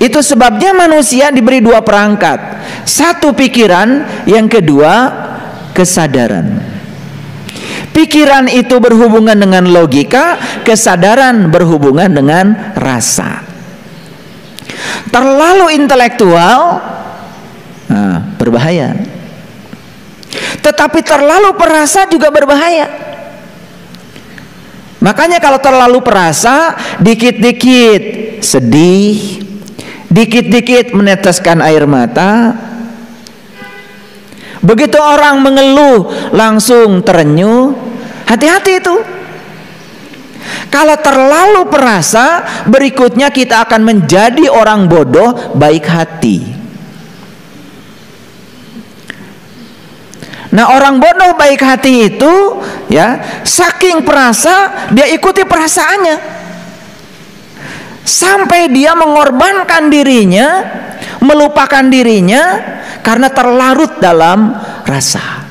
Itu sebabnya manusia diberi dua perangkat. Satu pikiran, yang kedua kesadaran. Pikiran itu berhubungan dengan logika, kesadaran berhubungan dengan rasa. Terlalu intelektual, berbahaya. Tetapi terlalu perasa juga berbahaya. Makanya kalau terlalu perasa, dikit-dikit sedih, dikit-dikit meneteskan air mata. Begitu orang mengeluh langsung terenyuh. Hati-hati itu. Kalau terlalu perasa, berikutnya kita akan menjadi orang bodoh baik hati. Nah, orang bodoh baik hati itu, ya, saking perasa dia ikuti perasaannya, sampai dia mengorbankan dirinya, melupakan dirinya karena terlarut dalam rasa.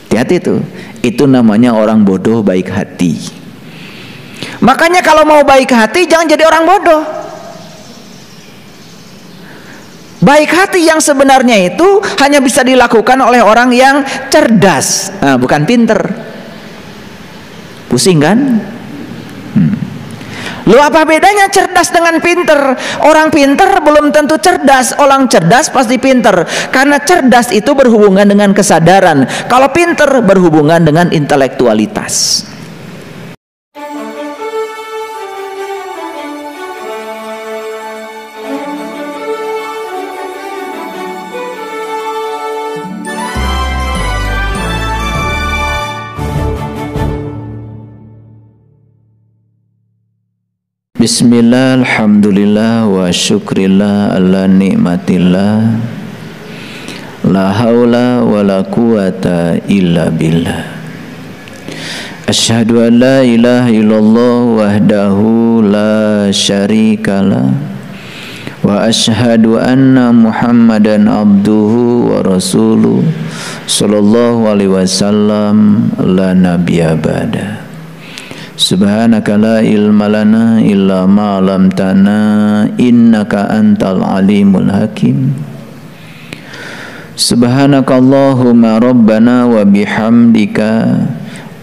Hati-hati itu namanya orang bodoh baik hati. Makanya kalau mau baik hati jangan jadi orang bodoh. Baik hati yang sebenarnya itu hanya bisa dilakukan oleh orang yang cerdas, bukan pinter. Pusing kan? Lu apa bedanya cerdas dengan pinter? Orang pinter belum tentu cerdas. Orang cerdas pasti pinter. Karena cerdas itu berhubungan dengan kesadaran. Kalau pinter berhubungan dengan intelektualitas. Bismillah, alhamdulillah, wa syukrillah ala nikmatillah. La haula wa la quwata illa billah. Asyhadu an la ilaha illallah wahdahu la syarikalah. Wa asyhadu anna Muhammadan abduhu wa rasuluh sallallahu alaihi wasallam la nabiyya ba'da. Subhanaka la ilma lana illa ma 'allamtana innaka antal alimul hakim. Subhanaka Allahumma rabbana wa bihamdika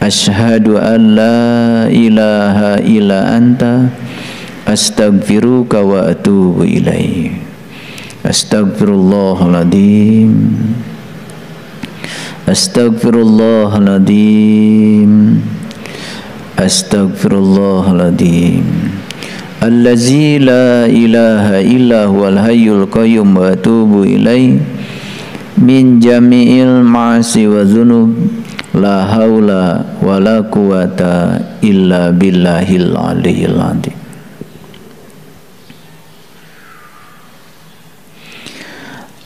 asyhadu an la ilaha illa anta astaghfiruka wa atubu ilaik. Astaghfirullahaladzim. Astaghfirullahaladzim. Astaghfirullahaladzim. Allazi la ilaha illa huwal hayyul qayyum wa atubu ilaih min jami'il ma'asi wa dzunub la haula wa la quwata illa billahil aliyyil azim.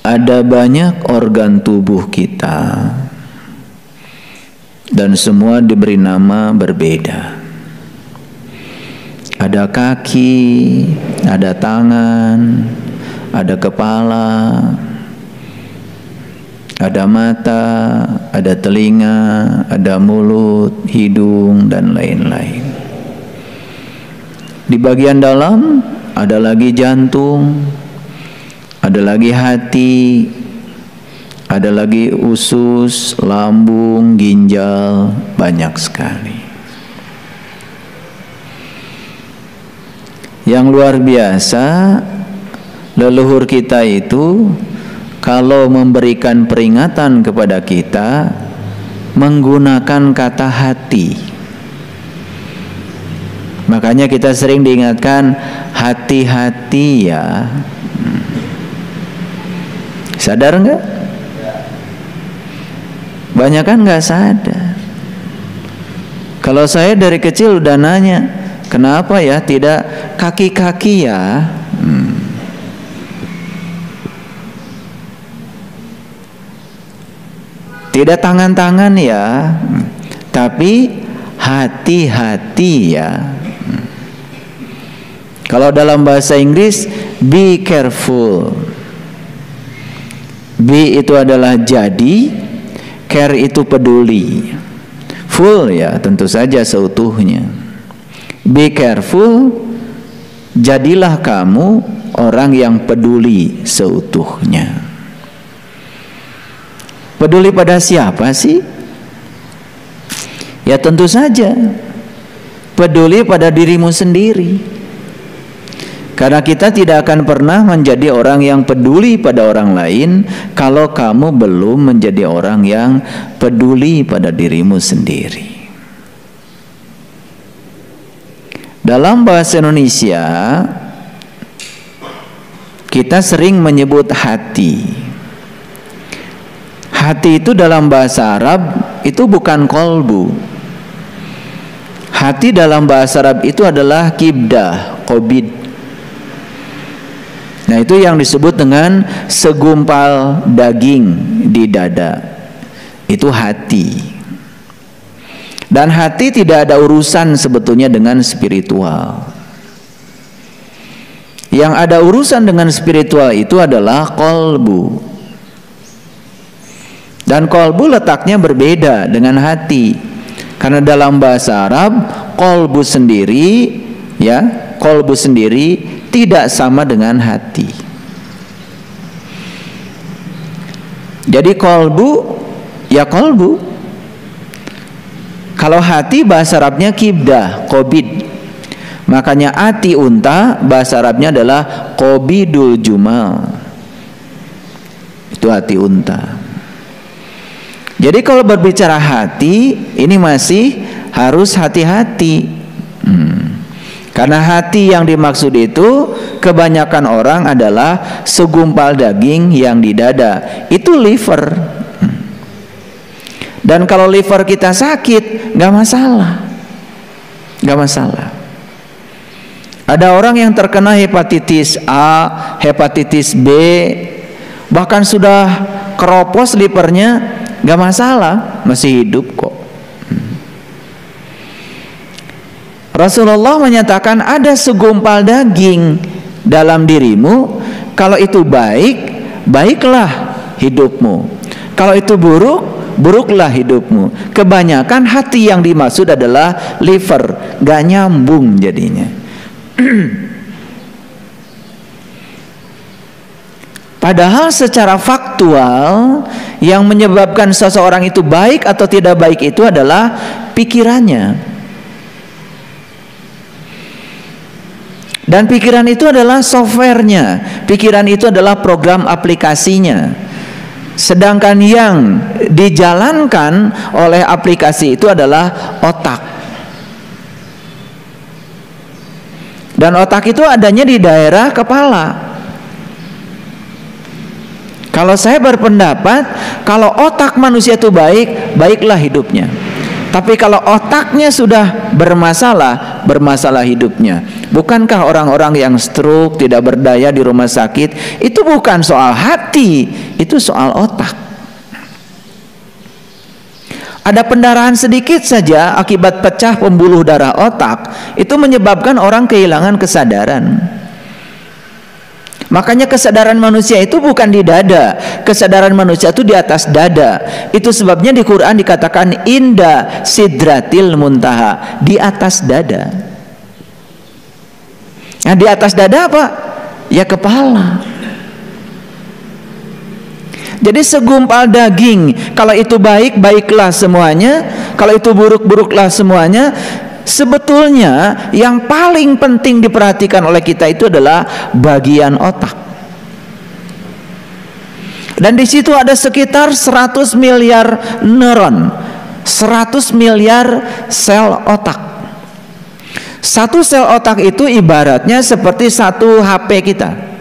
Ada banyak organ tubuh kita dan semua diberi nama berbeda. Ada kaki, ada tangan, ada kepala, ada mata, ada telinga, ada mulut, hidung, dan lain-lain. Di bagian dalam ada lagi jantung, ada lagi hati, ada lagi usus, lambung, ginjal, banyak sekali. Yang luar biasa, leluhur kita itu kalau memberikan peringatan kepada kita menggunakan kata hati. Makanya kita sering diingatkan hati-hati ya. Sadar enggak? Banyak kan nggak sadar. Kalau saya dari kecil udah nanya, kenapa ya tidak kaki-kaki ya? Tidak tangan-tangan ya, tapi hati-hati ya. Kalau dalam bahasa Inggris, be careful. Be itu adalah jadi, care itu peduli, full ya tentu saja seutuhnya. Be careful, jadilah kamu orang yang peduli seutuhnya. Peduli pada siapa sih? Ya tentu saja peduli pada dirimu sendiri. Karena kita tidak akan pernah menjadi orang yang peduli pada orang lain kalau kamu belum menjadi orang yang peduli pada dirimu sendiri. Dalam bahasa Indonesia kita sering menyebut hati. Hati itu dalam bahasa Arab itu bukan kolbu. Hati dalam bahasa Arab itu adalah kibdah, qobid. Nah, itu yang disebut dengan segumpal daging di dada. Itu hati. Dan hati tidak ada urusan sebetulnya dengan spiritual. Yang ada urusan dengan spiritual itu adalah kolbu. Dan kolbu letaknya berbeda dengan hati. Karena dalam bahasa Arab, kolbu sendiri, ya, kolbu sendiri tidak sama dengan hati. Jadi kolbu, ya kolbu. Kalau hati bahasa Arabnya kibdah, qobid. Makanya ati unta bahasa Arabnya adalah qobidul jumal. Itu hati unta. Jadi kalau berbicara hati, ini masih harus hati-hati. Karena hati yang dimaksud itu kebanyakan orang adalah segumpal daging yang di dada. Itu liver. Dan kalau liver kita sakit, gak masalah. Gak masalah. Ada orang yang terkena hepatitis A, hepatitis B, bahkan sudah keropos livernya, gak masalah, masih hidup kok. Rasulullah menyatakan ada segumpal daging dalam dirimu, kalau itu baik, baiklah hidupmu. Kalau itu buruk, buruklah hidupmu. Kebanyakan hati yang dimaksud adalah liver, gak nyambung jadinya. Padahal secara faktual yang menyebabkan seseorang itu baik atau tidak baik itu adalah pikirannya. Dan pikiran itu adalah softwarenya. Pikiran itu adalah program aplikasinya. Sedangkan yang dijalankan oleh aplikasi itu adalah otak. Dan otak itu adanya di daerah kepala. Kalau saya berpendapat, kalau otak manusia itu baik, baiklah hidupnya. Tapi kalau otaknya sudah bermasalah, bermasalah hidupnya. Bukankah orang-orang yang stroke, tidak berdaya di rumah sakit, itu bukan soal hati, itu soal otak. Ada pendarahan sedikit saja akibat pecah pembuluh darah otak, itu menyebabkan orang kehilangan kesadaran. Makanya kesadaran manusia itu bukan di dada. Kesadaran manusia itu di atas dada. Itu sebabnya di Quran dikatakan inda sidratil muntaha, di atas dada. Nah, di atas dada apa? Ya kepala. Jadi segumpal daging, kalau itu baik, baiklah semuanya. Kalau itu buruk, buruklah semuanya. Sebetulnya yang paling penting diperhatikan oleh kita itu adalah bagian otak. Dan di situ ada sekitar 100 miliar neuron, 100 miliar sel otak. Satu sel otak itu ibaratnya seperti satu HP kita.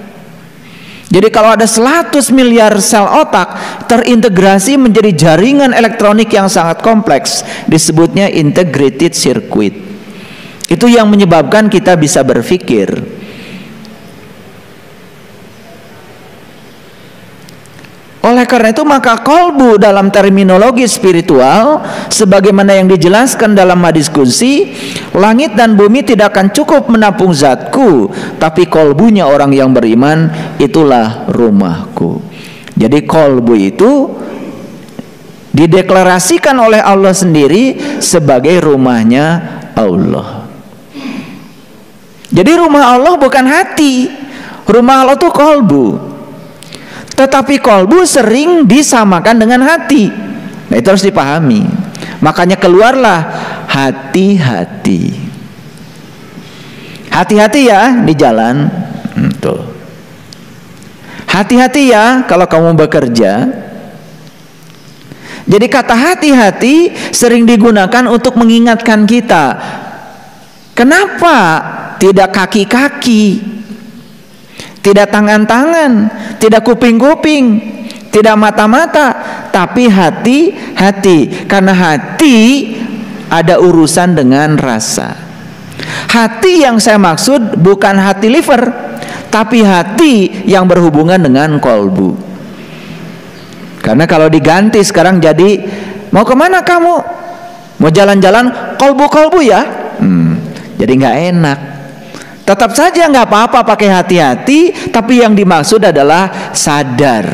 Jadi kalau ada 100 miliar sel otak terintegrasi menjadi jaringan elektronik yang sangat kompleks, disebutnya integrated circuit. Itu yang menyebabkan kita bisa berpikir. Oleh karena itu maka kolbu dalam terminologi spiritual, sebagaimana yang dijelaskan dalam hadis qudsi, langit dan bumi tidak akan cukup menampung zatku, tapi kolbunya orang yang beriman itulah rumahku. Jadi kolbu itu dideklarasikan oleh Allah sendiri sebagai rumahnya Allah. Jadi rumah Allah bukan hati, Rumah Allah itu kolbu. Tetapi kolbu sering disamakan dengan hati. Nah, itu harus dipahami. Makanya keluarlah hati-hati. Hati-hati ya di jalan. Tuh. Hati-hati ya kalau kamu bekerja. Jadi kata hati-hati sering digunakan untuk mengingatkan kita. Kenapa tidak kaki-kaki, tidak tangan-tangan, tidak kuping-kuping, tidak mata-mata, tapi hati-hati. Karena hati ada urusan dengan rasa. Hati yang saya maksud bukan hati liver, tapi hati yang berhubungan dengan kolbu. Karena kalau diganti sekarang jadi, mau kemana kamu? Mau jalan-jalan kolbu-kolbu ya? Jadi nggak enak. Tetap saja nggak apa-apa pakai hati-hati, tapi yang dimaksud adalah sadar,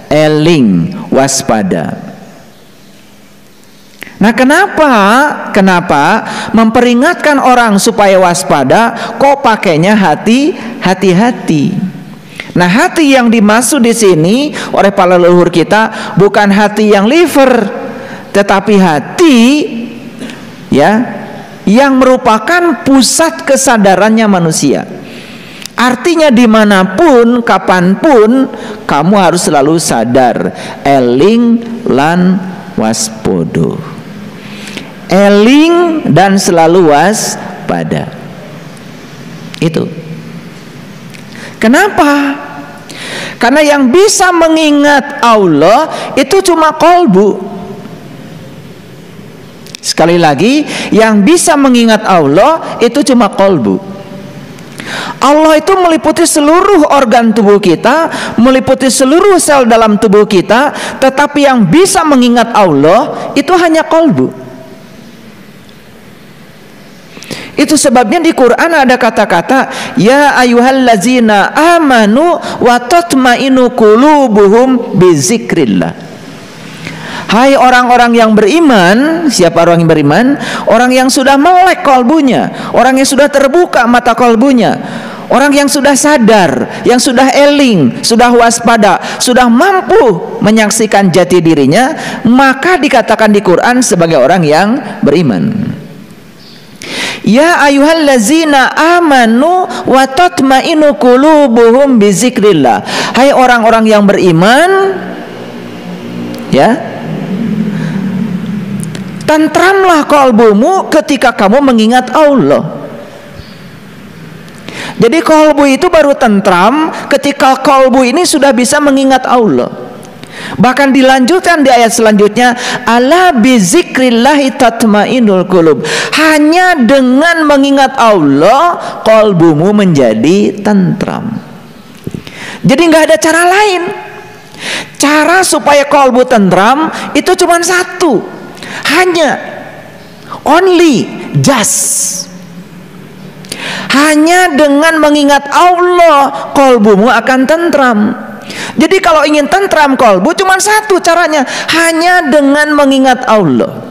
eling, waspada. Nah, kenapa memperingatkan orang supaya waspada kok pakainya hati-hati? Nah, hati yang dimaksud di sini oleh para leluhur kita bukan hati yang liver, tetapi hati ya yang merupakan pusat kesadarannya manusia. Artinya dimanapun, kapanpun, kamu harus selalu sadar, eling lan waspodo. Eling dan selalu waspada. Itu. Kenapa? Karena yang bisa mengingat Allah itu cuma kolbu. Sekali lagi, yang bisa mengingat Allah itu cuma kolbu. Allah itu meliputi seluruh organ tubuh kita, meliputi seluruh sel dalam tubuh kita, tetapi yang bisa mengingat Allah itu hanya kolbu. Itu sebabnya di Quran ada kata-kata ya ayyuhallazina amanu wa tatmainu qulubuhum bizikrillah. Hai orang-orang yang beriman. Siapa orang yang beriman? Orang yang sudah melek kolbunya, orang yang sudah terbuka mata kolbunya, orang yang sudah sadar, yang sudah eling, sudah waspada, sudah mampu menyaksikan jati dirinya, maka dikatakan di Quran sebagai orang yang beriman. Ya ayyuhallazina amanu wa tatmainu qulubuhum bizikrillah. Hai orang-orang yang beriman, ya, tentramlah kalbumu ketika kamu mengingat Allah. Jadi kalbu itu baru tentram ketika kalbu ini sudah bisa mengingat Allah. Bahkan dilanjutkan di ayat selanjutnya, ala bizikrillahi tatmainul qulub. Hanya dengan mengingat Allah kalbumu menjadi tentram. Jadi nggak ada cara lain. Cara supaya kalbu tentram itu cuma satu, hanya only just. Hanya dengan mengingat Allah kalbumu akan tentram. Jadi kalau ingin tentram kolbu cuma satu caranya, hanya dengan mengingat Allah.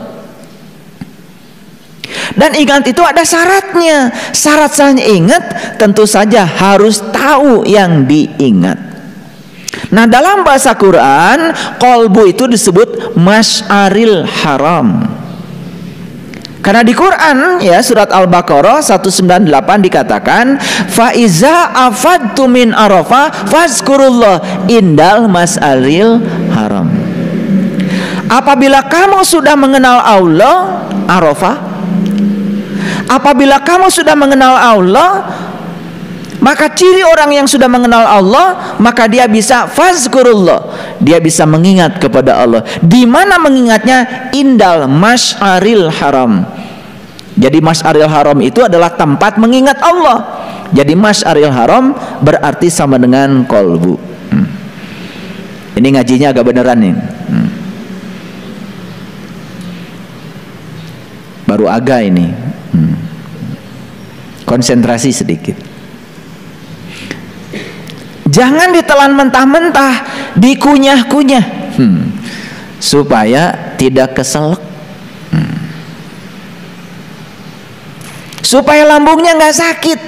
Dan ingat itu ada syaratnya. Syarat saya ingat tentu saja harus tahu yang diingat. Nah, dalam bahasa Quran kolbu itu disebut masyaril haram. Karena di Quran ya surat Al-Baqarah 198 dikatakan fa iza afadtu min Arafah fazkurullah indal mas'alil haram. Apabila kamu sudah mengenal Allah, Arafah, apabila kamu sudah mengenal Allah, maka ciri orang yang sudah mengenal Allah, maka dia bisa fazkurullah, dia bisa mengingat kepada Allah. Di mana mengingatnya? Indal masyaril haram. Jadi masyaril haram itu adalah tempat mengingat Allah. Jadi masyaril haram berarti sama dengan kolbu. Ini ngajinya agak beneran nih. Baru agak ini. Konsentrasi sedikit. Jangan ditelan mentah-mentah, dikunyah-kunyah, supaya tidak keselak, supaya lambungnya nggak sakit.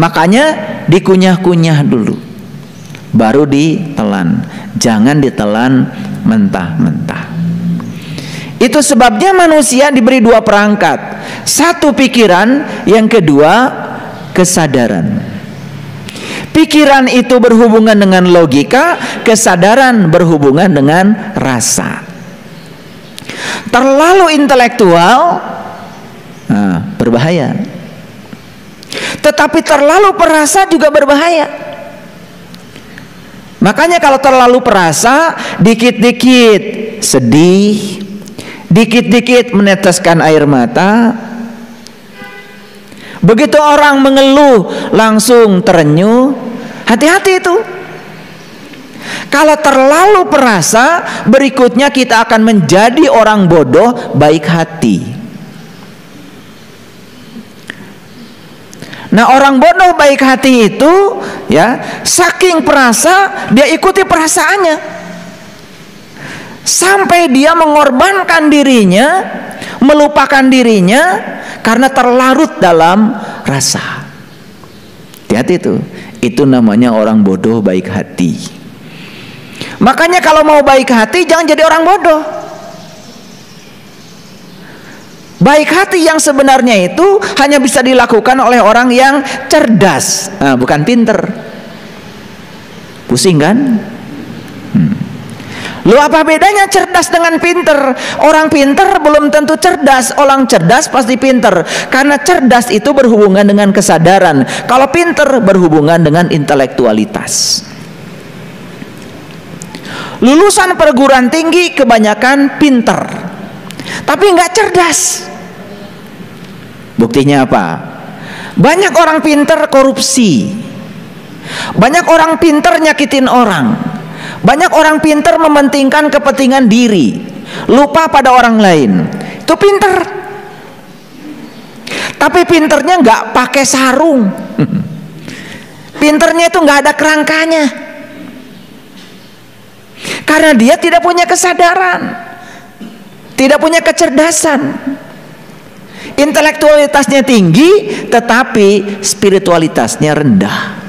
Makanya dikunyah-kunyah dulu, baru ditelan. Jangan ditelan mentah-mentah. Itu sebabnya manusia diberi dua perangkat. Satu pikiran, yang kedua kesadaran. Pikiran itu berhubungan dengan logika, kesadaran berhubungan dengan rasa. Terlalu intelektual, berbahaya. Tetapi terlalu perasa juga berbahaya. Makanya kalau terlalu perasa, dikit-dikit sedih, dikit-dikit meneteskan air mata. Begitu orang mengeluh langsung terenyuh. Hati-hati itu. Kalau terlalu perasa, berikutnya kita akan menjadi orang bodoh baik hati. Nah, orang bodoh baik hati itu, ya, saking perasa dia ikuti perasaannya, sampai dia mengorbankan dirinya, melupakan dirinya karena terlarut dalam rasa. Hati-hati itu namanya orang bodoh baik hati. Makanya kalau mau baik hati jangan jadi orang bodoh. Baik hati yang sebenarnya itu hanya bisa dilakukan oleh orang yang cerdas, bukan pinter. Pusing kan? Loh, apa bedanya cerdas dengan pinter? Orang pinter belum tentu cerdas. Orang cerdas pasti pinter. Karena cerdas itu berhubungan dengan kesadaran. Kalau pinter berhubungan dengan intelektualitas. Lulusan perguruan tinggi kebanyakan pinter, tapi nggak cerdas. Buktinya apa? Banyak orang pinter korupsi. Banyak orang pinter nyakitin orang. Banyak orang pinter mementingkan kepentingan diri, lupa pada orang lain. Itu pinter. Tapi pinternya nggak pakai sarung. Pinternya itu nggak ada kerangkanya. Karena dia tidak punya kesadaran, tidak punya kecerdasan. Intelektualitasnya tinggi, tetapi spiritualitasnya rendah.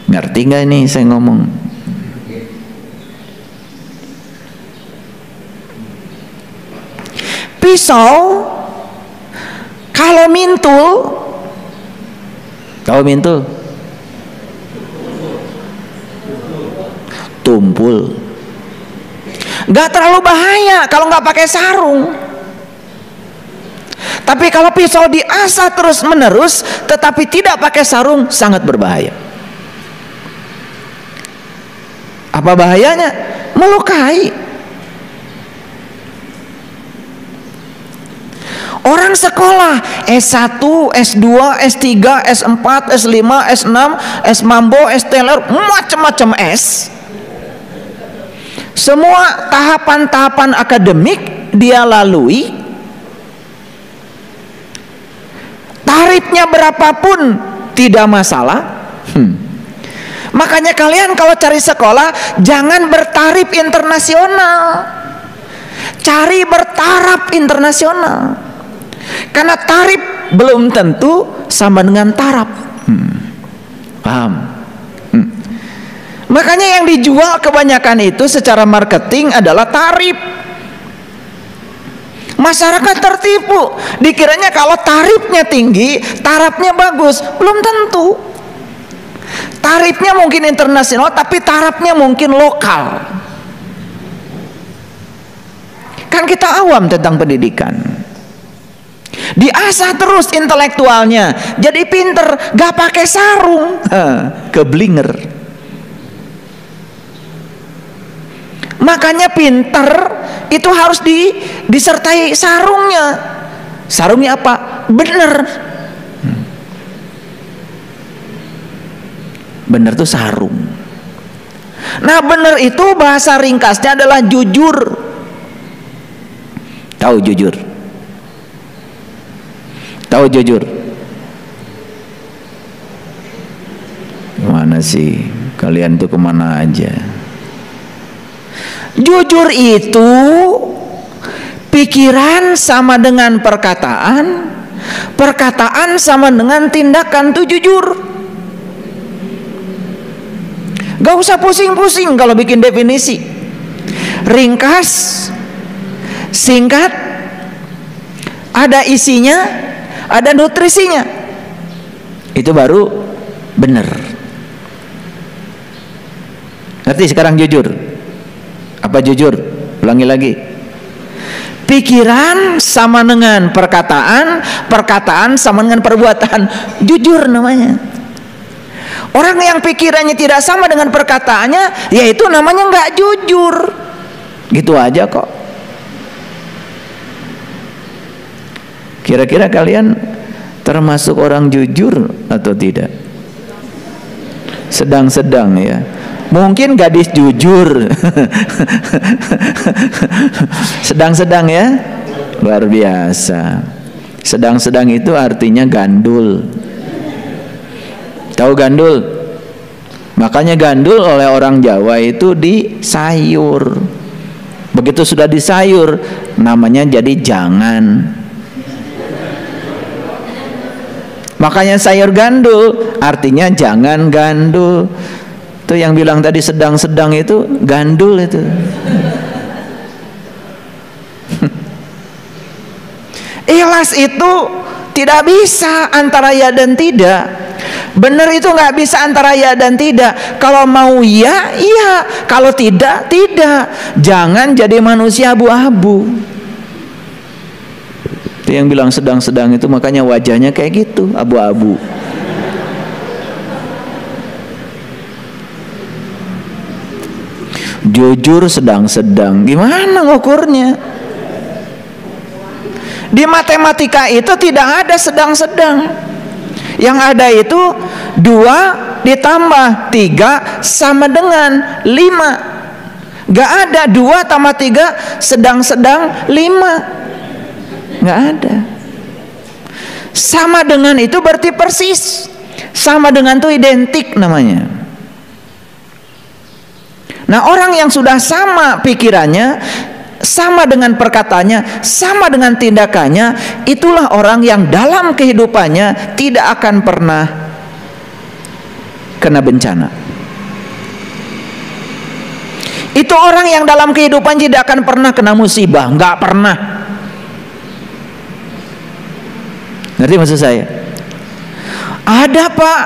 Ngerti nggak ini saya ngomong? Pisau kalau mintul, tumpul. Nggak terlalu bahaya kalau nggak pakai sarung. Tapi kalau pisau diasah terus menerus tetapi tidak pakai sarung, sangat berbahaya. Apa bahayanya? Melukai. Orang sekolah S1, S2, S3, S4, S5, S6, S Mambo, S Teler, macam-macam S. Semua tahapan-tahapan akademik dia lalui. Tarifnya berapapun tidak masalah. Makanya kalian kalau cari sekolah jangan bertarif internasional, cari bertaraf internasional. Karena tarif belum tentu sama dengan taraf. Paham? Makanya yang dijual kebanyakan itu secara marketing adalah tarif. Masyarakat tertipu, dikiranya kalau tarifnya tinggi, tarafnya bagus. Belum tentu. Tarifnya mungkin internasional, tapi tarafnya mungkin lokal. Kan kita awam tentang pendidikan. Diasah terus intelektualnya, jadi pinter, gak pakai sarung, keblinger. Makanya pinter itu harus disertai sarungnya. Sarungnya apa? Bener. Bener tuh sarung. Nah, bener itu bahasa ringkasnya adalah jujur. Tahu jujur? Tahu jujur? Gimana sih? Kalian tuh kemana aja? Jujur itu pikiran sama dengan perkataan, perkataan sama dengan tindakan itu jujur. Gak usah pusing-pusing kalau bikin definisi. Ringkas, singkat, ada isinya, ada nutrisinya. Itu baru benar. Ngerti sekarang jujur? Apa jujur? Ulangi lagi. Pikiran sama dengan perkataan, perkataan sama dengan perbuatan. Jujur namanya. Orang yang pikirannya tidak sama dengan perkataannya, yaitu namanya nggak jujur. Gitu aja kok. Kira-kira kalian termasuk orang jujur atau tidak? Sedang-sedang ya. Mungkin gadis jujur. Sedang-sedang ya. Luar biasa. Sedang-sedang itu artinya gandul. Tahu gandul? Makanya gandul oleh orang Jawa itu disayur. Begitu sudah disayur, namanya jadi jangan. Makanya sayur gandul artinya jangan gandul. Itu yang bilang tadi sedang-sedang itu gandul itu. Ikhlas itu tidak bisa antara ya dan tidak. Benar itu nggak bisa antara ya dan tidak. Kalau mau ya, iya. Kalau tidak, tidak. Jangan jadi manusia abu-abu. Itu yang bilang sedang-sedang itu, makanya wajahnya kayak gitu, abu-abu. Jujur sedang-sedang. Gimana ngukurnya? Di matematika itu tidak ada sedang-sedang. Yang ada itu 2 ditambah 3 sama dengan 5. Gak ada 2 tambah 3 sedang-sedang 5. Gak ada. Sama dengan itu berarti persis. Sama dengan itu identik namanya. Nah, orang yang sudah sama pikirannya, sama dengan perkataannya, sama dengan tindakannya, itulah orang yang dalam kehidupannya tidak akan pernah kena bencana. Itu orang yang dalam kehidupan tidak akan pernah kena musibah, nggak pernah. Ngerti maksud saya? Ada Pak,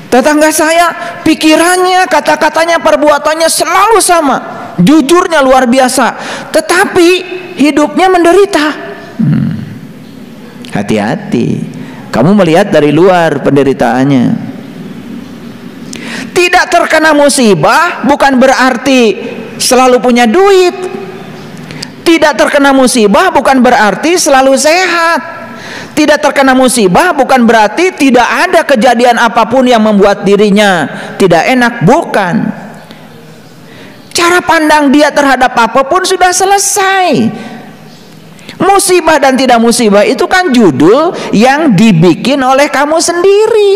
tetangga saya pikirannya, kata-katanya, perbuatannya selalu sama. Jujurnya luar biasa, tetapi hidupnya menderita. Hati-hati, kamu melihat dari luar penderitaannya. Tidak terkena musibah bukan berarti selalu punya duit. Tidak terkena musibah bukan berarti selalu sehat. Tidak terkena musibah bukan berarti tidak ada kejadian apapun yang membuat dirinya tidak enak, bukan. Cara pandang dia terhadap apapun sudah selesai. Musibah dan tidak musibah itu kan judul yang dibikin oleh kamu sendiri.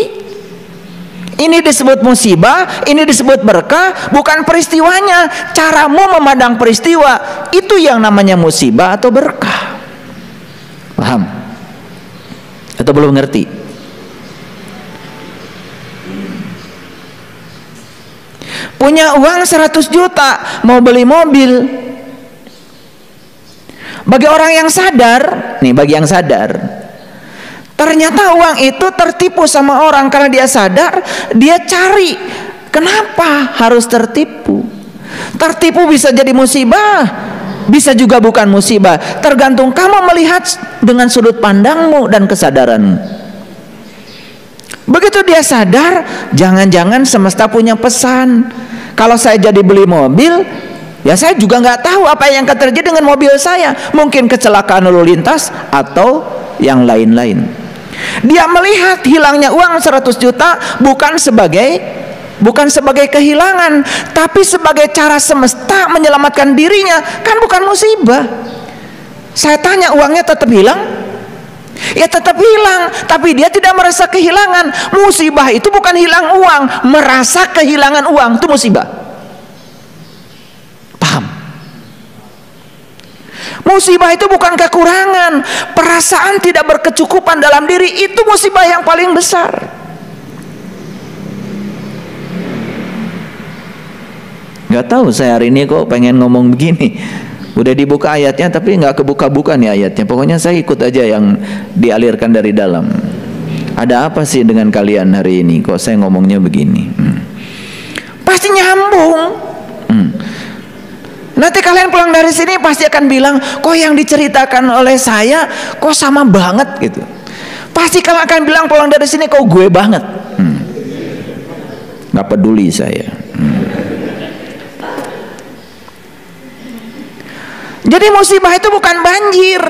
Ini disebut musibah, ini disebut berkah, bukan peristiwanya. Caramu memandang peristiwa, itu yang namanya musibah atau berkah. Paham? Atau belum ngerti? Punya uang 100 juta mau beli mobil. Bagi orang yang sadar, nih bagi yang sadar, ternyata uang itu tertipu sama orang. Karena dia sadar, dia cari. Kenapa harus tertipu? Tertipu bisa jadi musibah, bisa juga bukan musibah. Tergantung kamu melihat dengan sudut pandangmu dan kesadaranmu. Begitu dia sadar, jangan-jangan semesta punya pesan. Kalau saya jadi beli mobil, ya saya juga nggak tahu apa yang akan terjadi dengan mobil saya. Mungkin kecelakaan lalu lintas atau yang lain-lain. Dia melihat hilangnya uang 100 juta bukan sebagai kehilangan, tapi sebagai cara semesta menyelamatkan dirinya. Kan bukan musibah. Saya tanya, uangnya tetap hilang? Ya tetap hilang, tapi dia tidak merasa kehilangan. Musibah itu bukan hilang uang, merasa kehilangan uang itu musibah. Paham? Musibah itu bukan kekurangan. Perasaan tidak berkecukupan dalam diri itu musibah yang paling besar. Gak tahu saya hari ini kok pengen ngomong begini. Udah dibuka ayatnya tapi nggak kebuka-buka nih ayatnya. Pokoknya saya ikut aja yang dialirkan dari dalam. Ada apa sih dengan kalian hari ini? Kok saya ngomongnya begini? Pasti nyambung. Nanti kalian pulang dari sini pasti akan bilang, kok yang diceritakan oleh saya kok sama banget gitu. Pasti kalian akan bilang pulang dari sini kok gue banget. Nggak peduli saya. Jadi musibah itu bukan banjir.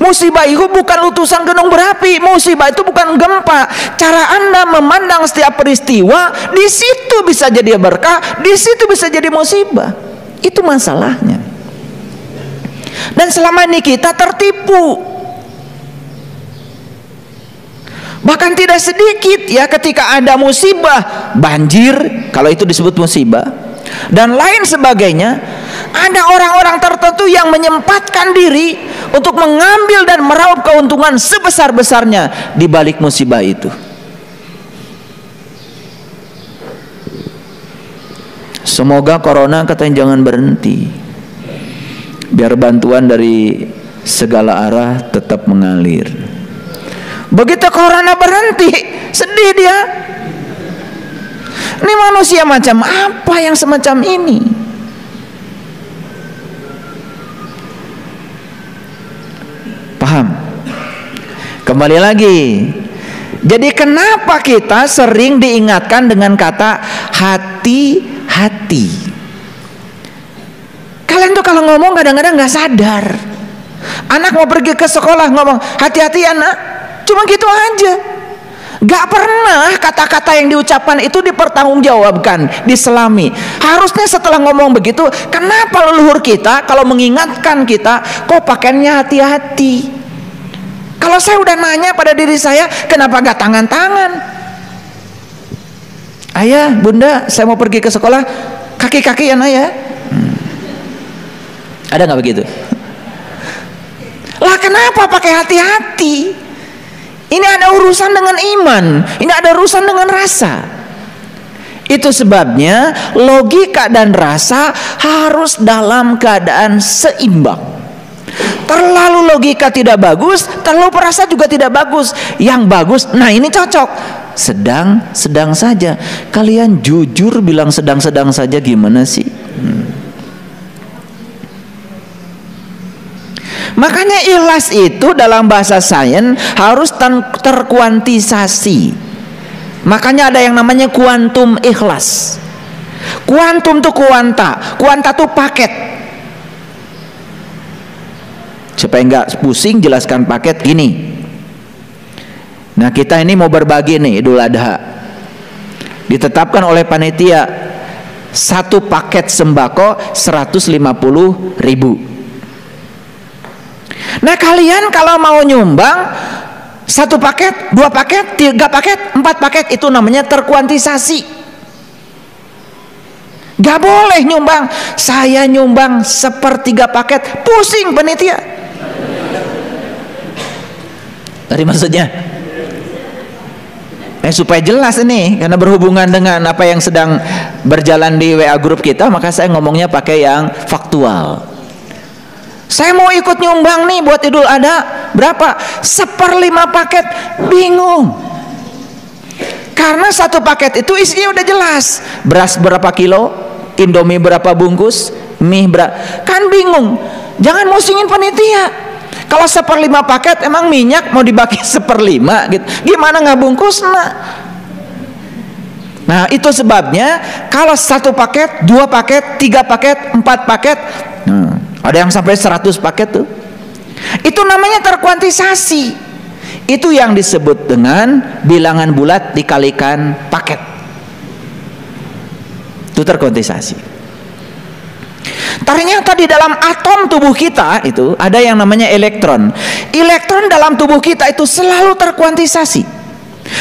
Musibah itu bukan letusan gunung berapi. Musibah itu bukan gempa. Cara Anda memandang setiap peristiwa, di situ bisa jadi berkah, di situ bisa jadi musibah. Itu masalahnya. Dan selama ini kita tertipu. Bahkan tidak sedikit ya ketika ada musibah, banjir, kalau itu disebut musibah, dan lain sebagainya. Ada orang-orang tertentu yang menyempatkan diri untuk mengambil dan meraup keuntungan sebesar-besarnya di balik musibah itu. Semoga corona katanya jangan berhenti, biar bantuan dari segala arah tetap mengalir. Begitu corona berhenti, sedih dia. Ini manusia macam apa yang semacam ini? Paham? Kembali lagi. Jadi kenapa kita sering diingatkan dengan kata hati-hati? Kalian tuh kalau ngomong kadang-kadang nggak sadar. Anak mau pergi ke sekolah ngomong hati-hati anak, cuma gitu aja. Gak pernah kata-kata yang diucapkan itu dipertanggungjawabkan, diselami. Harusnya setelah ngomong begitu, kenapa leluhur kita kalau mengingatkan kita kok pakaiannya hati-hati? Kalau saya udah nanya pada diri saya, kenapa gak tangan-tangan? Ayah, bunda, saya mau pergi ke sekolah, kaki-kaki ya ayah. Ada gak begitu? Lah kenapa pakai hati-hati? Ini ada urusan dengan iman, ini ada urusan dengan rasa. Itu sebabnya logika dan rasa harus dalam keadaan seimbang. Terlalu logika tidak bagus, terlalu perasa juga tidak bagus. Yang bagus, nah ini cocok. Sedang saja. Kalian jujur bilang sedang-sedang saja gimana sih? Makanya ikhlas itu dalam bahasa sains harus terkuantisasi. Makanya ada yang namanya kuantum ikhlas. Kuantum itu kuanta, kuanta itu paket. Supaya nggak pusing jelaskan paket gini. Nah kita ini mau berbagi nih Idul Adha. Ditetapkan oleh panitia satu paket sembako 150.000. Nah kalian kalau mau nyumbang satu paket, 2 paket, 3 paket, 4 paket, itu namanya terkuantisasi. Gak boleh nyumbang, saya nyumbang 1/3 paket, pusing panitia. Tadi maksudnya supaya jelas ini, karena berhubungan dengan apa yang sedang berjalan di WA grup kita, maka saya ngomongnya pakai yang faktual. Saya mau ikut nyumbang nih buat Idul Adha, berapa? 1/5 paket, bingung. Karena satu paket itu isinya udah jelas, beras berapa kilo, Indomie berapa bungkus, mie berapa, kan bingung. Jangan musingin panitia. Kalau 1/5 paket emang minyak mau dibagi 1/5 gitu, gimana nggak bungkus? Nah itu sebabnya kalau 1 paket, 2 paket, 3 paket, 4 paket, ada yang sampai 100 paket tuh. Itu namanya terkuantisasi. Itu yang disebut dengan bilangan bulat dikalikan paket. Itu terkuantisasi. Ternyata di dalam atom tubuh kita itu ada yang namanya elektron. Elektron dalam tubuh kita itu selalu terkuantisasi.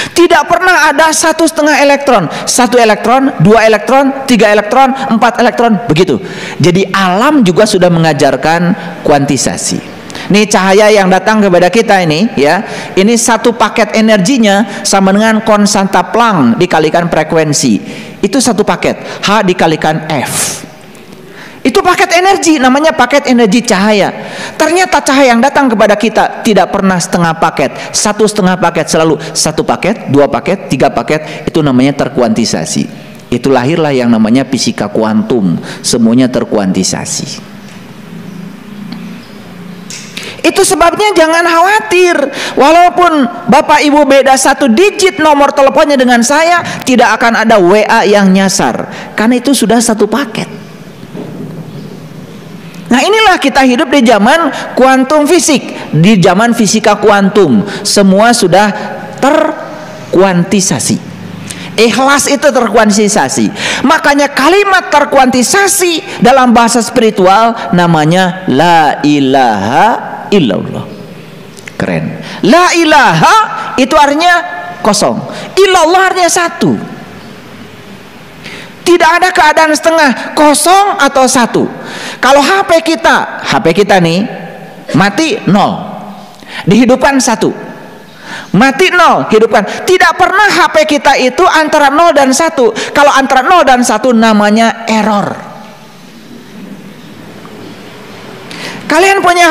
Tidak pernah ada 1,5 elektron, 1 elektron, 2 elektron, 3 elektron, 4 elektron, begitu. Jadi alam juga sudah mengajarkan kuantisasi. Nih cahaya yang datang kepada kita ini, ya, ini satu paket energinya sama dengan konstanta Planck dikalikan frekuensi. Itu satu paket, H dikalikan F. Itu paket energi, namanya paket energi cahaya. Ternyata cahaya yang datang kepada kita tidak pernah setengah paket, 1,5 paket, selalu 1 paket, 2 paket, 3 paket. Itu namanya terkuantisasi. Itu lahirlah yang namanya fisika kuantum. Semuanya terkuantisasi. Itu sebabnya jangan khawatir, walaupun Bapak Ibu beda 1 digit nomor teleponnya dengan saya, tidak akan ada WA yang nyasar, karena itu sudah 1 paket. Nah, inilah kita hidup di zaman kuantum fisik, di zaman fisika kuantum. Semua sudah terkuantisasi. Ikhlas itu terkuantisasi. Makanya kalimat terkuantisasi dalam bahasa spiritual namanya la ilaha illallah. Keren. La ilaha itu artinya kosong, illallah artinya 1. Tidak ada keadaan setengah, kosong atau 1. Kalau HP kita nih mati 0, dihidupkan 1. Mati 0, hidupkan. Tidak pernah HP kita itu antara 0 dan 1. Kalau antara 0 dan 1 namanya error. Kalian punya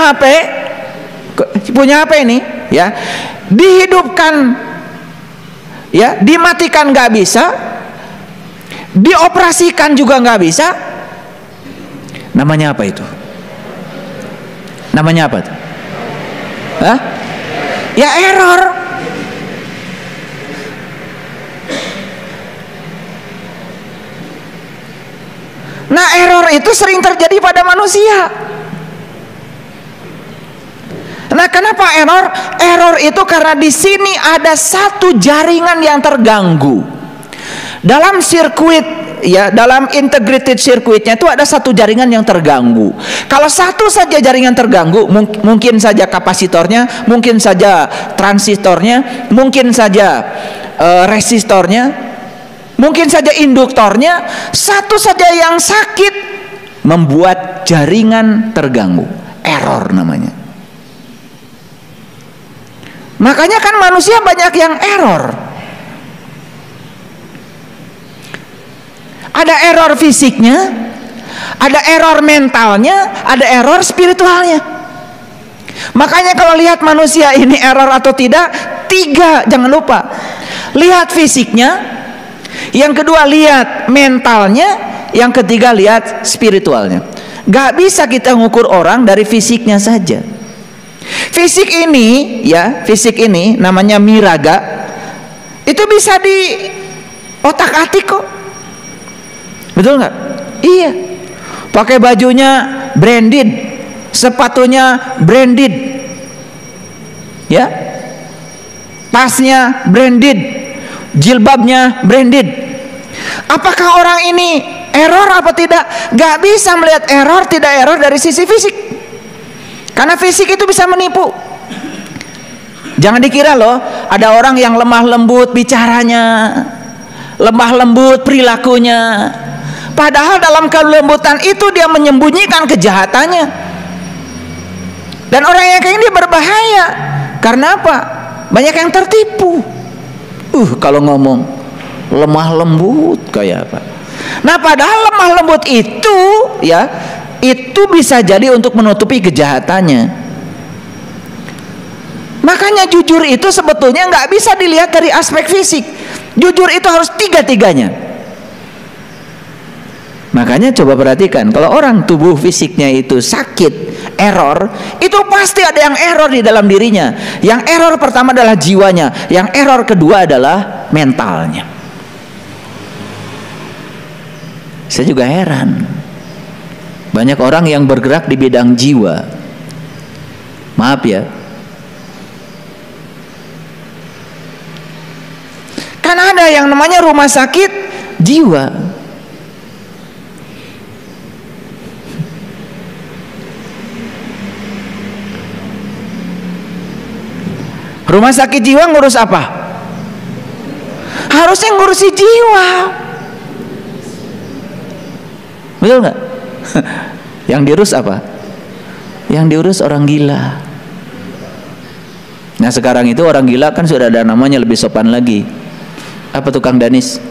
HP ini, ya, dihidupkan, ya, dimatikan nggak bisa, dioperasikan juga nggak bisa. Namanya apa itu? Namanya apa tuh? Hah? Ya error. Nah, error itu sering terjadi pada manusia. Nah, kenapa error? Error itu karena di sini ada 1 jaringan yang terganggu. Dalam sirkuit, ya, dalam integrated circuitnya itu ada 1 jaringan yang terganggu. Kalau 1 saja jaringan terganggu, mungkin saja kapasitornya, mungkin saja transistornya, mungkin saja resistornya, mungkin saja induktornya. 1 saja yang sakit membuat jaringan terganggu. Error namanya. Makanya kan manusia banyak yang error. Ada error fisiknya, ada error mentalnya, ada error spiritualnya. Makanya kalau lihat manusia ini error atau tidak, 3, jangan lupa. Lihat fisiknya, yang kedua lihat mentalnya, yang ketiga lihat spiritualnya. Gak bisa kita ngukur orang dari fisiknya saja. Fisik ini, ya, fisik ini namanya miraga. Itu bisa di otak-atik kok. Betul nggak? Iya. Pakai bajunya branded, sepatunya branded, ya, tasnya branded, jilbabnya branded. Apakah orang ini error apa tidak? Gak bisa melihat error tidak error dari sisi fisik, karena fisik itu bisa menipu. Jangan dikira loh, ada orang yang lemah lembut bicaranya, lemah lembut perilakunya, padahal dalam kelembutan itu dia menyembunyikan kejahatannya. Dan orang yang kayak ini berbahaya. Karena apa? Banyak yang tertipu. Kalau ngomong lemah lembut kayak apa? Nah, padahal lemah lembut itu, ya, itu bisa jadi untuk menutupi kejahatannya. Makanya jujur itu sebetulnya nggak bisa dilihat dari aspek fisik. Jujur itu harus 3-tiganya. Makanya coba perhatikan, kalau orang tubuh fisiknya itu sakit, error, itu pasti ada yang error di dalam dirinya. Yang error pertama adalah jiwanya, yang error kedua adalah mentalnya. Saya juga heran, banyak orang yang bergerak di bidang jiwa. Maaf ya, kan ada yang namanya rumah sakit jiwa. Rumah sakit jiwa ngurus apa? harusnya ngurusi jiwa. Betul nggak? Yang diurus apa? Yang diurus orang gila. Nah sekarang itu orang gila kan sudah ada namanya, lebih sopan lagi. Apa tuh Kang Danis?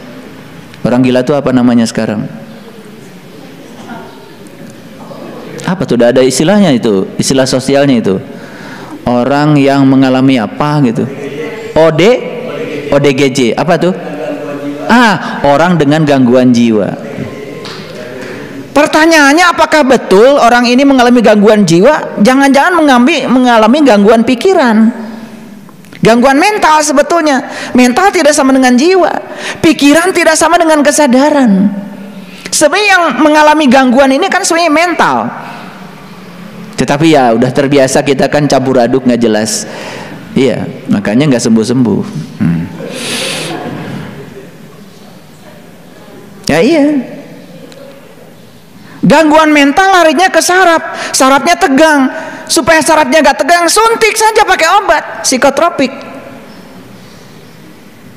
Orang gila tuh apa namanya sekarang? Apa tuh? Udah ada istilahnya itu, istilah sosialnya itu. Orang yang mengalami apa gitu? ODGJ. Apa tuh? Orang dengan gangguan jiwa. Pertanyaannya, apakah betul orang ini mengalami gangguan jiwa? Jangan-jangan mengalami gangguan pikiran, gangguan mental. Sebetulnya mental tidak sama dengan jiwa, pikiran tidak sama dengan kesadaran. Sebenarnya yang mengalami gangguan ini kan sebenarnya mental. Tetapi ya udah terbiasa kita kan campur aduk, nggak jelas. Iya, makanya nggak sembuh-sembuh. Ya iya. Gangguan mental larinya ke saraf, sarafnya tegang. Supaya sarafnya gak tegang, suntik saja pakai obat psikotropik.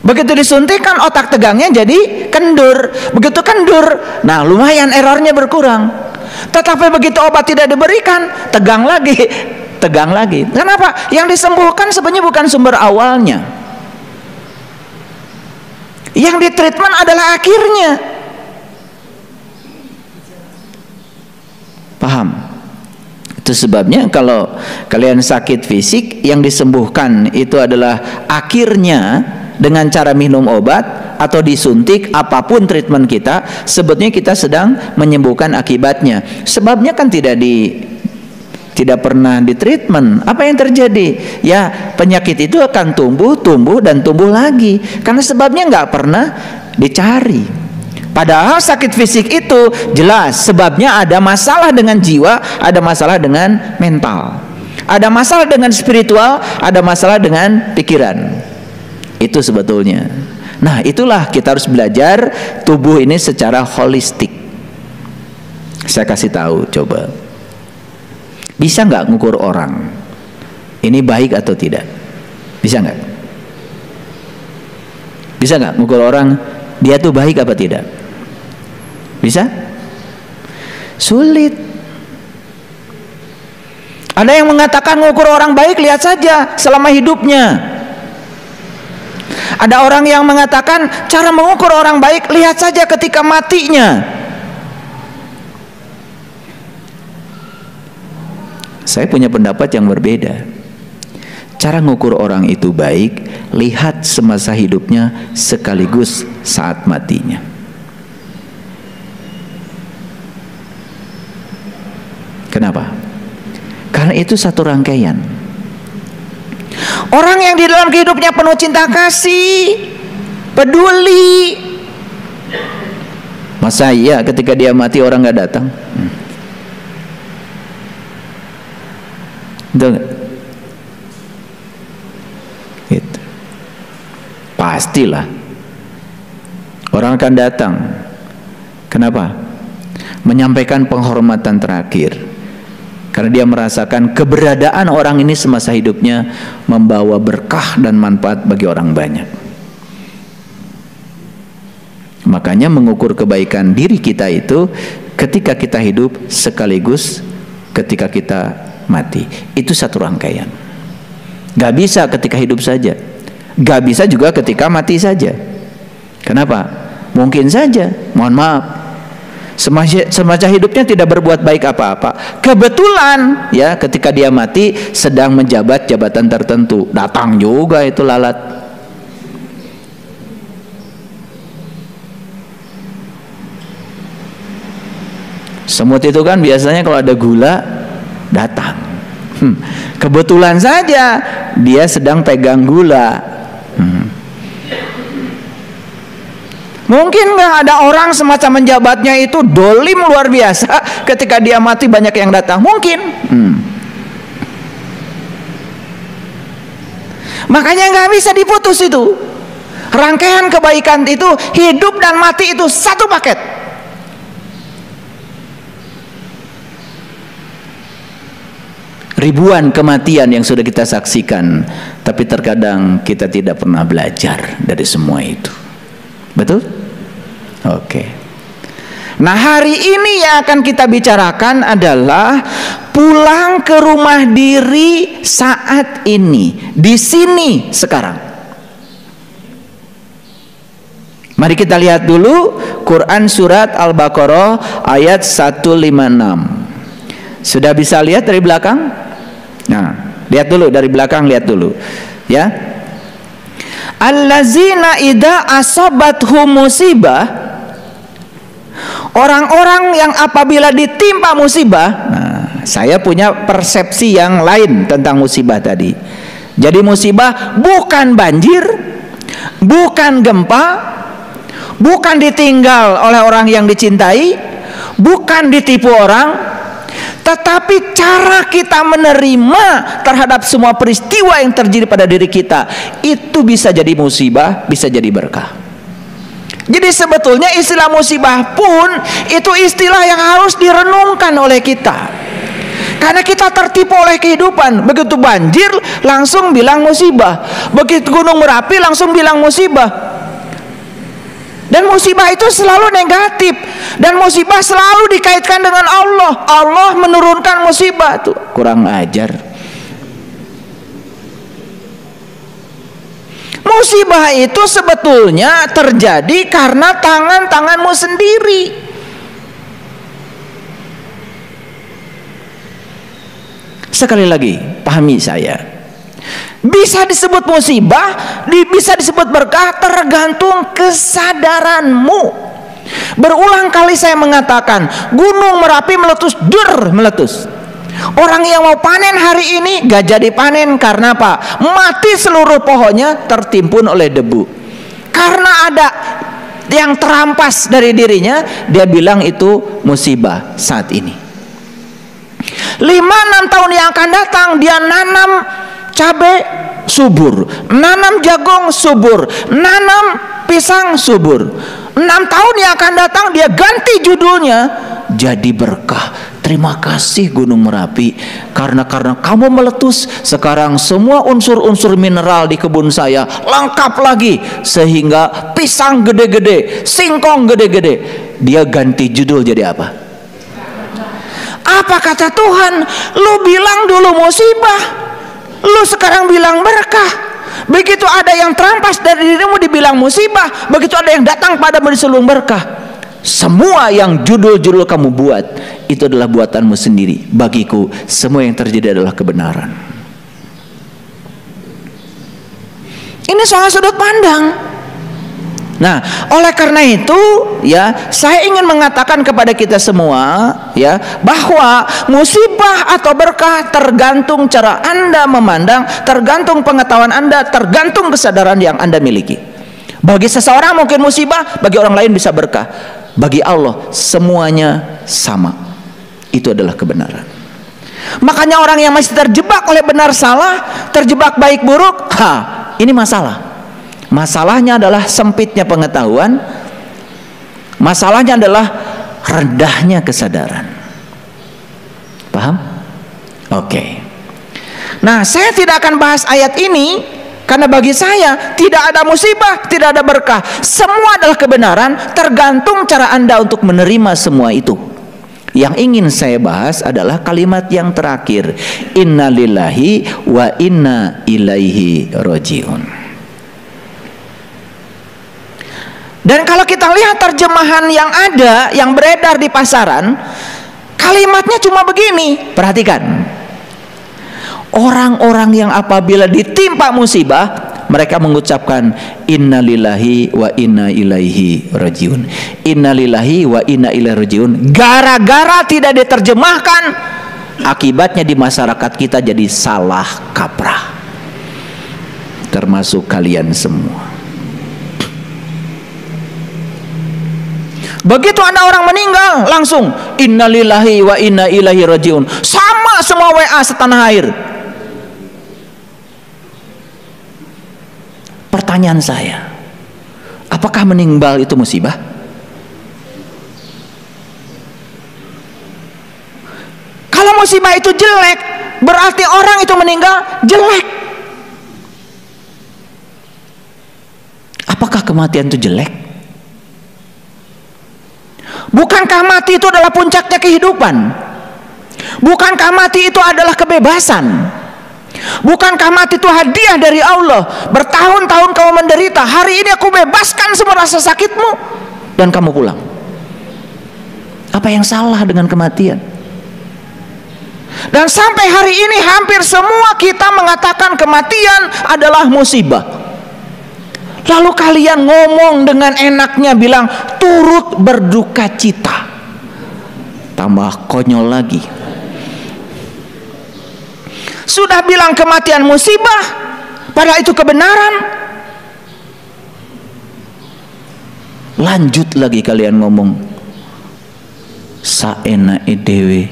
Begitu disuntik kan otak tegangnya jadi kendur. Begitu kendur, nah lumayan errornya berkurang. Tetapi begitu obat tidak diberikan, tegang lagi, tegang lagi. Kenapa? Yang disembuhkan sebenarnya bukan sumber awalnya. Yang ditreatment adalah akhirnya. Paham? Itu sebabnya kalau kalian sakit fisik, yang disembuhkan itu adalah akhirnya dengan cara minum obat atau disuntik, apapun treatment kita, sebetulnya kita sedang menyembuhkan akibatnya. Sebabnya kan tidak pernah ditreatment. Apa yang terjadi? Ya penyakit itu akan tumbuh dan tumbuh lagi karena sebabnya nggak pernah dicari. Padahal sakit fisik itu jelas sebabnya ada masalah dengan jiwa, ada masalah dengan mental, ada masalah dengan spiritual, ada masalah dengan pikiran. Itu sebetulnya. Nah itulah kita harus belajar tubuh ini secara holistik. Saya kasih tahu, coba. Bisa nggak ngukur orang ini baik atau tidak? Bisa nggak? Bisa nggak ngukur orang dia tuh baik apa tidak? Bisa? Sulit. Ada yang mengatakan ngukur orang baik, lihat saja selama hidupnya. Ada orang yang mengatakan cara mengukur orang baik, lihat saja ketika matinya. Saya punya pendapat yang berbeda. Cara mengukur orang itu baik, lihat semasa hidupnya sekaligus saat matinya. Kenapa? Karena itu satu rangkaian. Orang yang di dalam hidupnya penuh cinta kasih, peduli, masa iya ketika dia mati orang nggak datang? Betul nggak? Gitu. Pastilah orang akan datang. Kenapa? Menyampaikan penghormatan terakhir. Karena dia merasakan keberadaan orang ini semasa hidupnya membawa berkah dan manfaat bagi orang banyak. Makanya mengukur kebaikan diri kita itu ketika kita hidup sekaligus ketika kita mati. Itu satu rangkaian. Gak bisa ketika hidup saja, gak bisa juga ketika mati saja. Kenapa? Mungkin saja, mohon maaf, semasa hidupnya tidak berbuat baik apa-apa. Kebetulan ya ketika dia mati sedang menjabat jabatan tertentu, datang juga itu lalat. Semut itu kan biasanya kalau ada gula datang. Kebetulan saja dia sedang pegang gula. Mungkin nggak ada orang semacam menjabatnya itu dolim luar biasa, ketika dia mati banyak yang datang? Mungkin. Makanya nggak bisa diputus itu. Rangkaian kebaikan itu, hidup dan mati itu satu paket. Ribuan kematian yang sudah kita saksikan, tapi terkadang kita tidak pernah belajar dari semua itu. Betul? Oke. Nah, hari ini yang akan kita bicarakan adalah pulang ke rumah diri saat ini, di sini sekarang. Mari kita lihat dulu Quran surat Al-Baqarah ayat 156. Sudah bisa lihat dari belakang? Nah, lihat dulu dari belakang, lihat dulu. Ya. Allazina idza asabathum musibah, orang-orang yang apabila ditimpa musibah. Nah, saya punya persepsi yang lain tentang musibah tadi. Jadi musibah bukan banjir, bukan gempa, bukan ditinggal oleh orang yang dicintai, bukan ditipu orang, tetapi cara kita menerima terhadap semua peristiwa yang terjadi pada diri kita, itu bisa jadi musibah, bisa jadi berkah. Jadi sebetulnya istilah musibah pun itu istilah yang harus direnungkan oleh kita, karena kita tertipu oleh kehidupan. Begitu banjir langsung bilang musibah, begitu gunung Merapi langsung bilang musibah. Dan musibah itu selalu negatif, dan musibah selalu dikaitkan dengan Allah. Allah menurunkan musibah. Tuh, kurang ajar. Musibah itu sebetulnya terjadi karena tangan-tanganmu sendiri. Sekali lagi, pahami saya. Bisa disebut musibah, bisa disebut berkah, tergantung kesadaranmu. Berulang kali saya mengatakan, gunung Merapi meletus, meletus. Orang yang mau panen hari ini gak jadi panen. Karena apa? Mati seluruh pohonnya, tertimbun oleh debu. Karena ada yang terampas dari dirinya, dia bilang itu musibah saat ini. 5-6 tahun yang akan datang, dia nanam cabai subur, nanam jagung subur, nanam pisang subur. 6 tahun yang akan datang dia ganti judulnya jadi berkah. Terima kasih Gunung Merapi, karena kamu meletus, sekarang semua unsur-unsur mineral di kebun saya lengkap lagi, sehingga pisang gede-gede, singkong gede-gede. Dia ganti judul jadi apa? Apa kata Tuhan? Lu bilang dulu musibah, lu sekarang bilang berkah. Begitu ada yang terampas dari dirimu dibilang musibah, begitu ada yang datang padamu diselung berkah. Semua yang judul-judul kamu buat itu adalah buatanmu sendiri. Bagiku semua yang terjadi adalah kebenaran. Ini soal sudut pandang. Nah, oleh karena itu ya, saya ingin mengatakan kepada kita semua ya, bahwa musibah atau berkah tergantung cara Anda memandang, tergantung pengetahuan Anda, tergantung kesadaran yang Anda miliki. Bagi seseorang mungkin musibah, bagi orang lain bisa berkah. Bagi Allah semuanya sama. Itu adalah kebenaran. Makanya orang yang masih terjebak oleh benar salah, terjebak baik buruk, ini masalah. Masalahnya adalah sempitnya pengetahuan. Masalahnya adalah rendahnya kesadaran. Paham? Oke. Nah, saya tidak akan bahas ayat ini, karena bagi saya tidak ada musibah, tidak ada berkah. Semua adalah kebenaran, tergantung cara Anda untuk menerima semua itu. Yang ingin saya bahas adalah kalimat yang terakhir, inna lillahi wa inna ilaihi rojiun. Dan kalau kita lihat terjemahan yang ada, yang beredar di pasaran, kalimatnya cuma begini. Perhatikan. Orang-orang yang apabila ditimpa musibah, mereka mengucapkan innalillahi wa inna ilaihi rajiun. Innalillahi wa inna ilaihi rajiun. Gara-gara tidak diterjemahkan, akibatnya di masyarakat kita jadi salah kaprah. Termasuk kalian semua. Begitu ada orang meninggal, langsung innalillahi wa inna ilaihi rajiun. Sama semua WA setanah air. Pertanyaan saya, apakah meninggal itu musibah? Kalau musibah itu jelek, berarti orang itu meninggal jelek. Apakah kematian itu jelek? Bukankah mati itu adalah puncaknya kehidupan? Bukankah mati itu adalah kebebasan? Bukankah mati itu hadiah dari Allah? Bertahun-tahun kamu menderita, hari ini aku bebaskan semua rasa sakitmu dan kamu pulang. Apa yang salah dengan kematian? Dan sampai hari ini hampir semua kita mengatakan kematian adalah musibah. Lalu kalian ngomong dengan enaknya bilang turut berduka cita. Tambah konyol lagi. Sudah bilang kematian musibah, padahal itu kebenaran. Lanjut lagi kalian ngomong saenake dewe,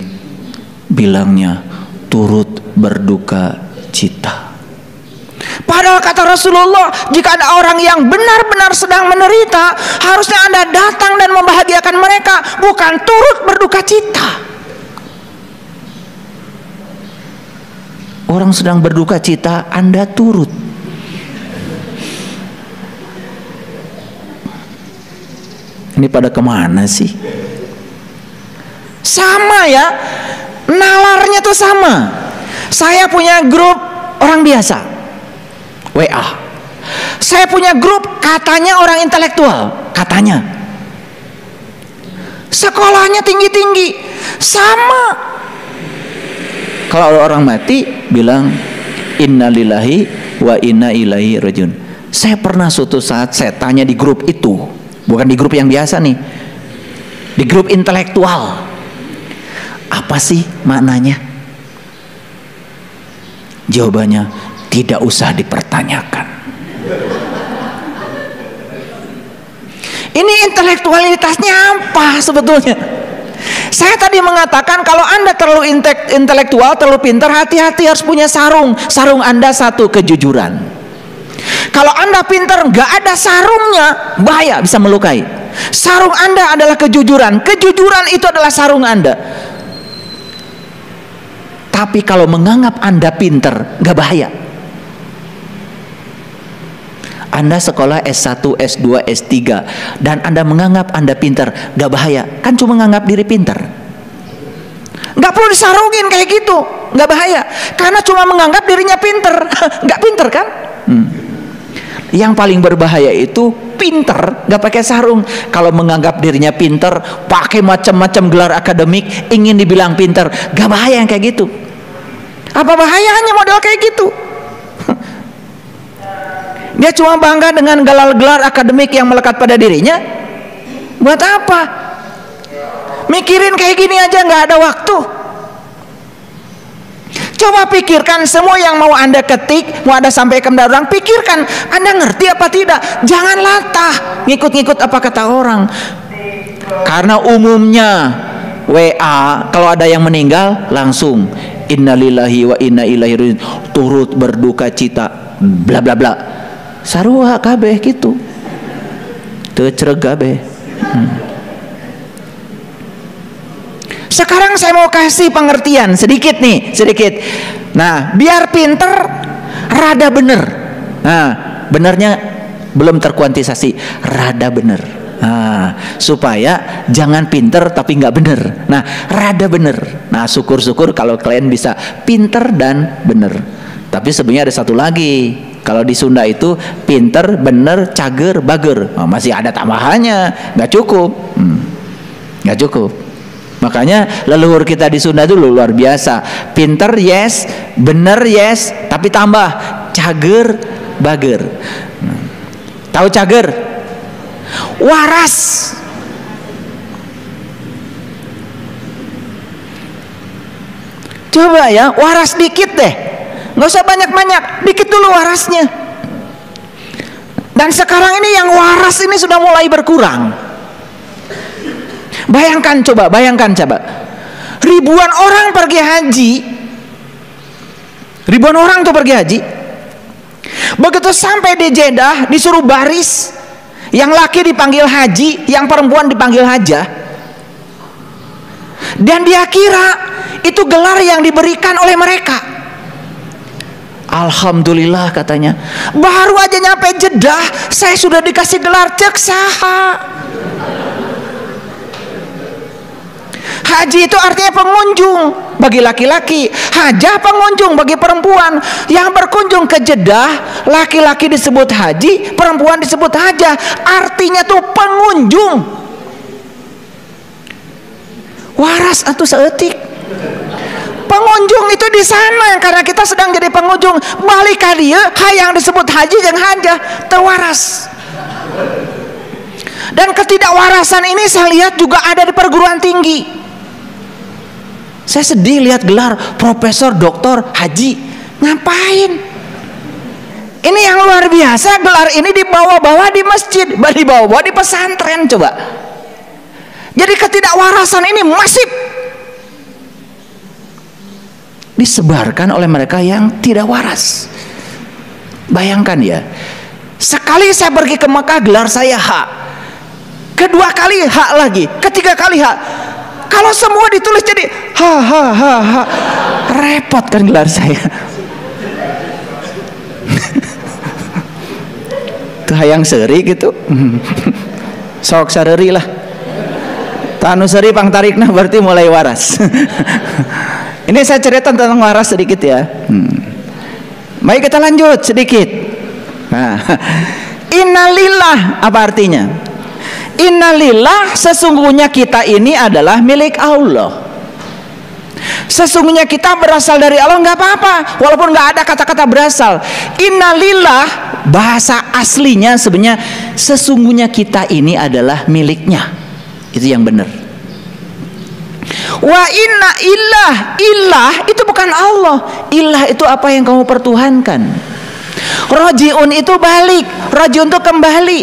bilangnya turut berduka cita. Padahal kata Rasulullah, jika ada orang yang benar-benar sedang menderita, harusnya Anda datang dan membahagiakan mereka, bukan turut berduka cita. Orang sedang berduka cita, Anda turut. Ini pada kemana sih? Sama ya, nalarnya tuh sama. Saya punya grup orang biasa, WA. Saya punya grup katanya orang intelektual, katanya. Sekolahnya tinggi-tinggi, sama. Kalau orang mati bilang innalillahi wa inna ilaihi rajiun. Saya pernah suatu saat saya tanya di grup itu, bukan di grup yang biasa nih, di grup intelektual, apa sih maknanya? Jawabannya tidak usah dipertanyakan. Ini intelektualitasnya apa sebetulnya? Saya tadi mengatakan kalau Anda terlalu intelektual, terlalu pintar, hati-hati, harus punya sarung. Sarung Anda satu, kejujuran. Kalau Anda pintar nggak ada sarungnya, bahaya, bisa melukai. Sarung Anda adalah kejujuran. Kejujuran itu adalah sarung Anda. Tapi kalau menganggap Anda pintar, nggak bahaya. Anda sekolah S1, S2, S3 dan Anda menganggap Anda pintar, gak bahaya. Kan cuma menganggap diri pintar. Gak perlu disarungin kayak gitu, gak bahaya. Karena cuma menganggap dirinya pintar. Gak pintar kan? Yang paling berbahaya itu pintar gak pakai sarung. Kalau menganggap dirinya pintar, pakai macam-macam gelar akademik, ingin dibilang pintar, gak bahaya yang kayak gitu. Apa bahayanya model kayak gitu? Dia cuma bangga dengan gelar-gelar akademik yang melekat pada dirinya. Buat apa? Mikirin kayak gini aja nggak ada waktu. Coba pikirkan semua yang mau Anda ketik, mau Anda sampaikan kepada orang, pikirkan Anda ngerti apa tidak. Jangan latah ngikut-ngikut apa kata orang. Karena umumnya WA kalau ada yang meninggal langsung innalillahi wa inna ilaihi rajiun, turut berduka cita bla bla bla. Sarua kabeh gitu, teu cereg kabeh. Sekarang saya mau kasih pengertian sedikit nih, sedikit. Nah, biar pinter, rada bener. Nah, benernya belum terkuantisasi, rada bener. Nah, supaya jangan pinter tapi nggak bener. Nah, rada bener. Nah, syukur-syukur kalau kalian bisa pinter dan bener. Tapi sebenarnya ada satu lagi. Kalau di Sunda itu pinter, bener, cager, bager. Oh, masih ada tambahannya, nggak cukup, nggak cukup. Makanya leluhur kita di Sunda dulu luar biasa. Pinter yes, bener yes, tapi tambah cager, bager. Tahu cager? Waras. Coba ya, waras dikit deh. Nggak usah banyak-banyak, dikit dulu warasnya. Dan sekarang ini yang waras ini sudah mulai berkurang. Bayangkan coba, ribuan orang pergi haji, ribuan orang tuh pergi haji. Begitu sampai di Jeddah disuruh baris, yang laki dipanggil haji, yang perempuan dipanggil hajah. Dan dia kira itu gelar yang diberikan oleh mereka. Alhamdulillah katanya, baru aja nyampe Jeddah saya sudah dikasih gelar cek saha. Haji itu artinya pengunjung bagi laki-laki, hajah pengunjung bagi perempuan. Yang berkunjung ke Jeddah, laki-laki disebut haji, perempuan disebut hajah. Artinya tuh pengunjung. Waras atau seetik. Pengunjung itu di sana karena kita sedang jadi pengunjung. Balik ka dieu hayang disebut haji jeung hajah, teu waras. Dan ketidakwarasan ini saya lihat juga ada di perguruan tinggi. Saya sedih lihat gelar profesor, doktor, haji. Ngapain? Ini yang luar biasa, gelar ini dibawa-bawa di masjid, dibawa-bawa di pesantren coba. Jadi ketidakwarasan ini masif disebarkan oleh mereka yang tidak waras. Bayangkan ya, sekali saya pergi ke Mekah gelar saya H, kedua kali H lagi, ketiga kali H. Kalau semua ditulis jadi H, repot kan gelar saya. Tuh hayang seri gitu. Sok sareri lah. Tanu seri pangtarikna berarti mulai waras. Ini saya cerita tentang waras sedikit ya. Mari kita lanjut sedikit. Nah, innalillah apa artinya? Innalillah, sesungguhnya kita ini adalah milik Allah. Sesungguhnya kita berasal dari Allah, nggak apa-apa, walaupun nggak ada kata-kata berasal. Innalillah bahasa aslinya sebenarnya sesungguhnya kita ini adalah miliknya. Itu yang benar. Wa inna ilah itu bukan Allah. Ilah itu apa yang kamu pertuhankan. Rajiun itu balik, rajiun itu kembali.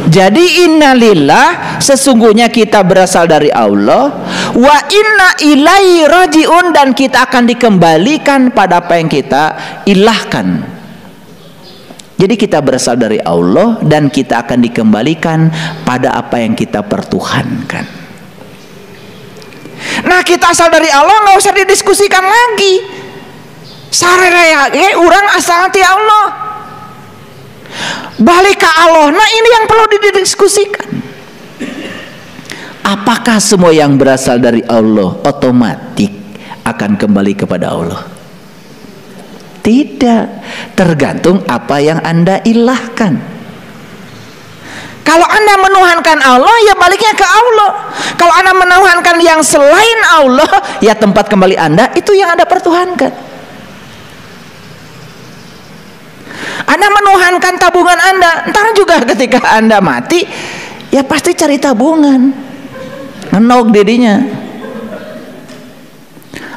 Jadi innalillah, sesungguhnya kita berasal dari Allah. Wa inna ilaihi rajiun, dan kita akan dikembalikan pada apa yang kita ilahkan. Jadi kita berasal dari Allah dan kita akan dikembalikan pada apa yang kita pertuhankan. Nah, kita asal dari Allah nggak usah didiskusikan lagi. Sareraya urang asal ti Allah. Balik ke Allah. Nah, ini yang perlu didiskusikan. Apakah semua yang berasal dari Allah otomatis akan kembali kepada Allah? Tidak, tergantung apa yang Anda ilahkan. Kalau Anda menuhankan Allah, ya baliknya ke Allah. Kalau Anda menuhankan yang selain Allah, ya tempat kembali Anda itu yang Anda pertuhankan. Anda menuhankan tabungan Anda, ntar juga ketika Anda mati, ya pasti cari tabungan, ngenog didinya.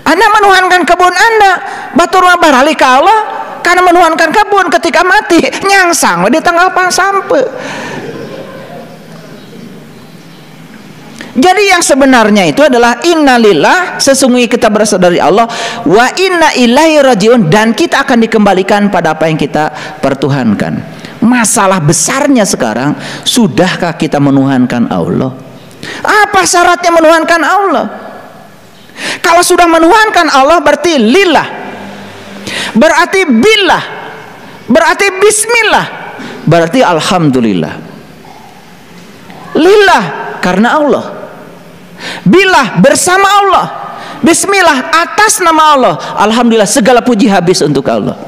Anda menuhankan kebun Anda, batur barali ke Allah karena menuhankan kebun, ketika mati nyangsang di tengah sampe. Jadi yang sebenarnya itu adalah innalillah, sesungguhnya kita berasal dari Allah, wa inna ilaihi rajiun, dan kita akan dikembalikan pada apa yang kita pertuhankan. Masalah besarnya sekarang, sudahkah kita menuhankan Allah? Apa syaratnya menuhankan Allah? Kalau sudah menuhankan Allah berarti lillah, berarti billah, berarti bismillah, berarti alhamdulillah. Lillah karena Allah, billah bersama Allah, bismillah atas nama Allah, alhamdulillah segala puji habis untuk Allah.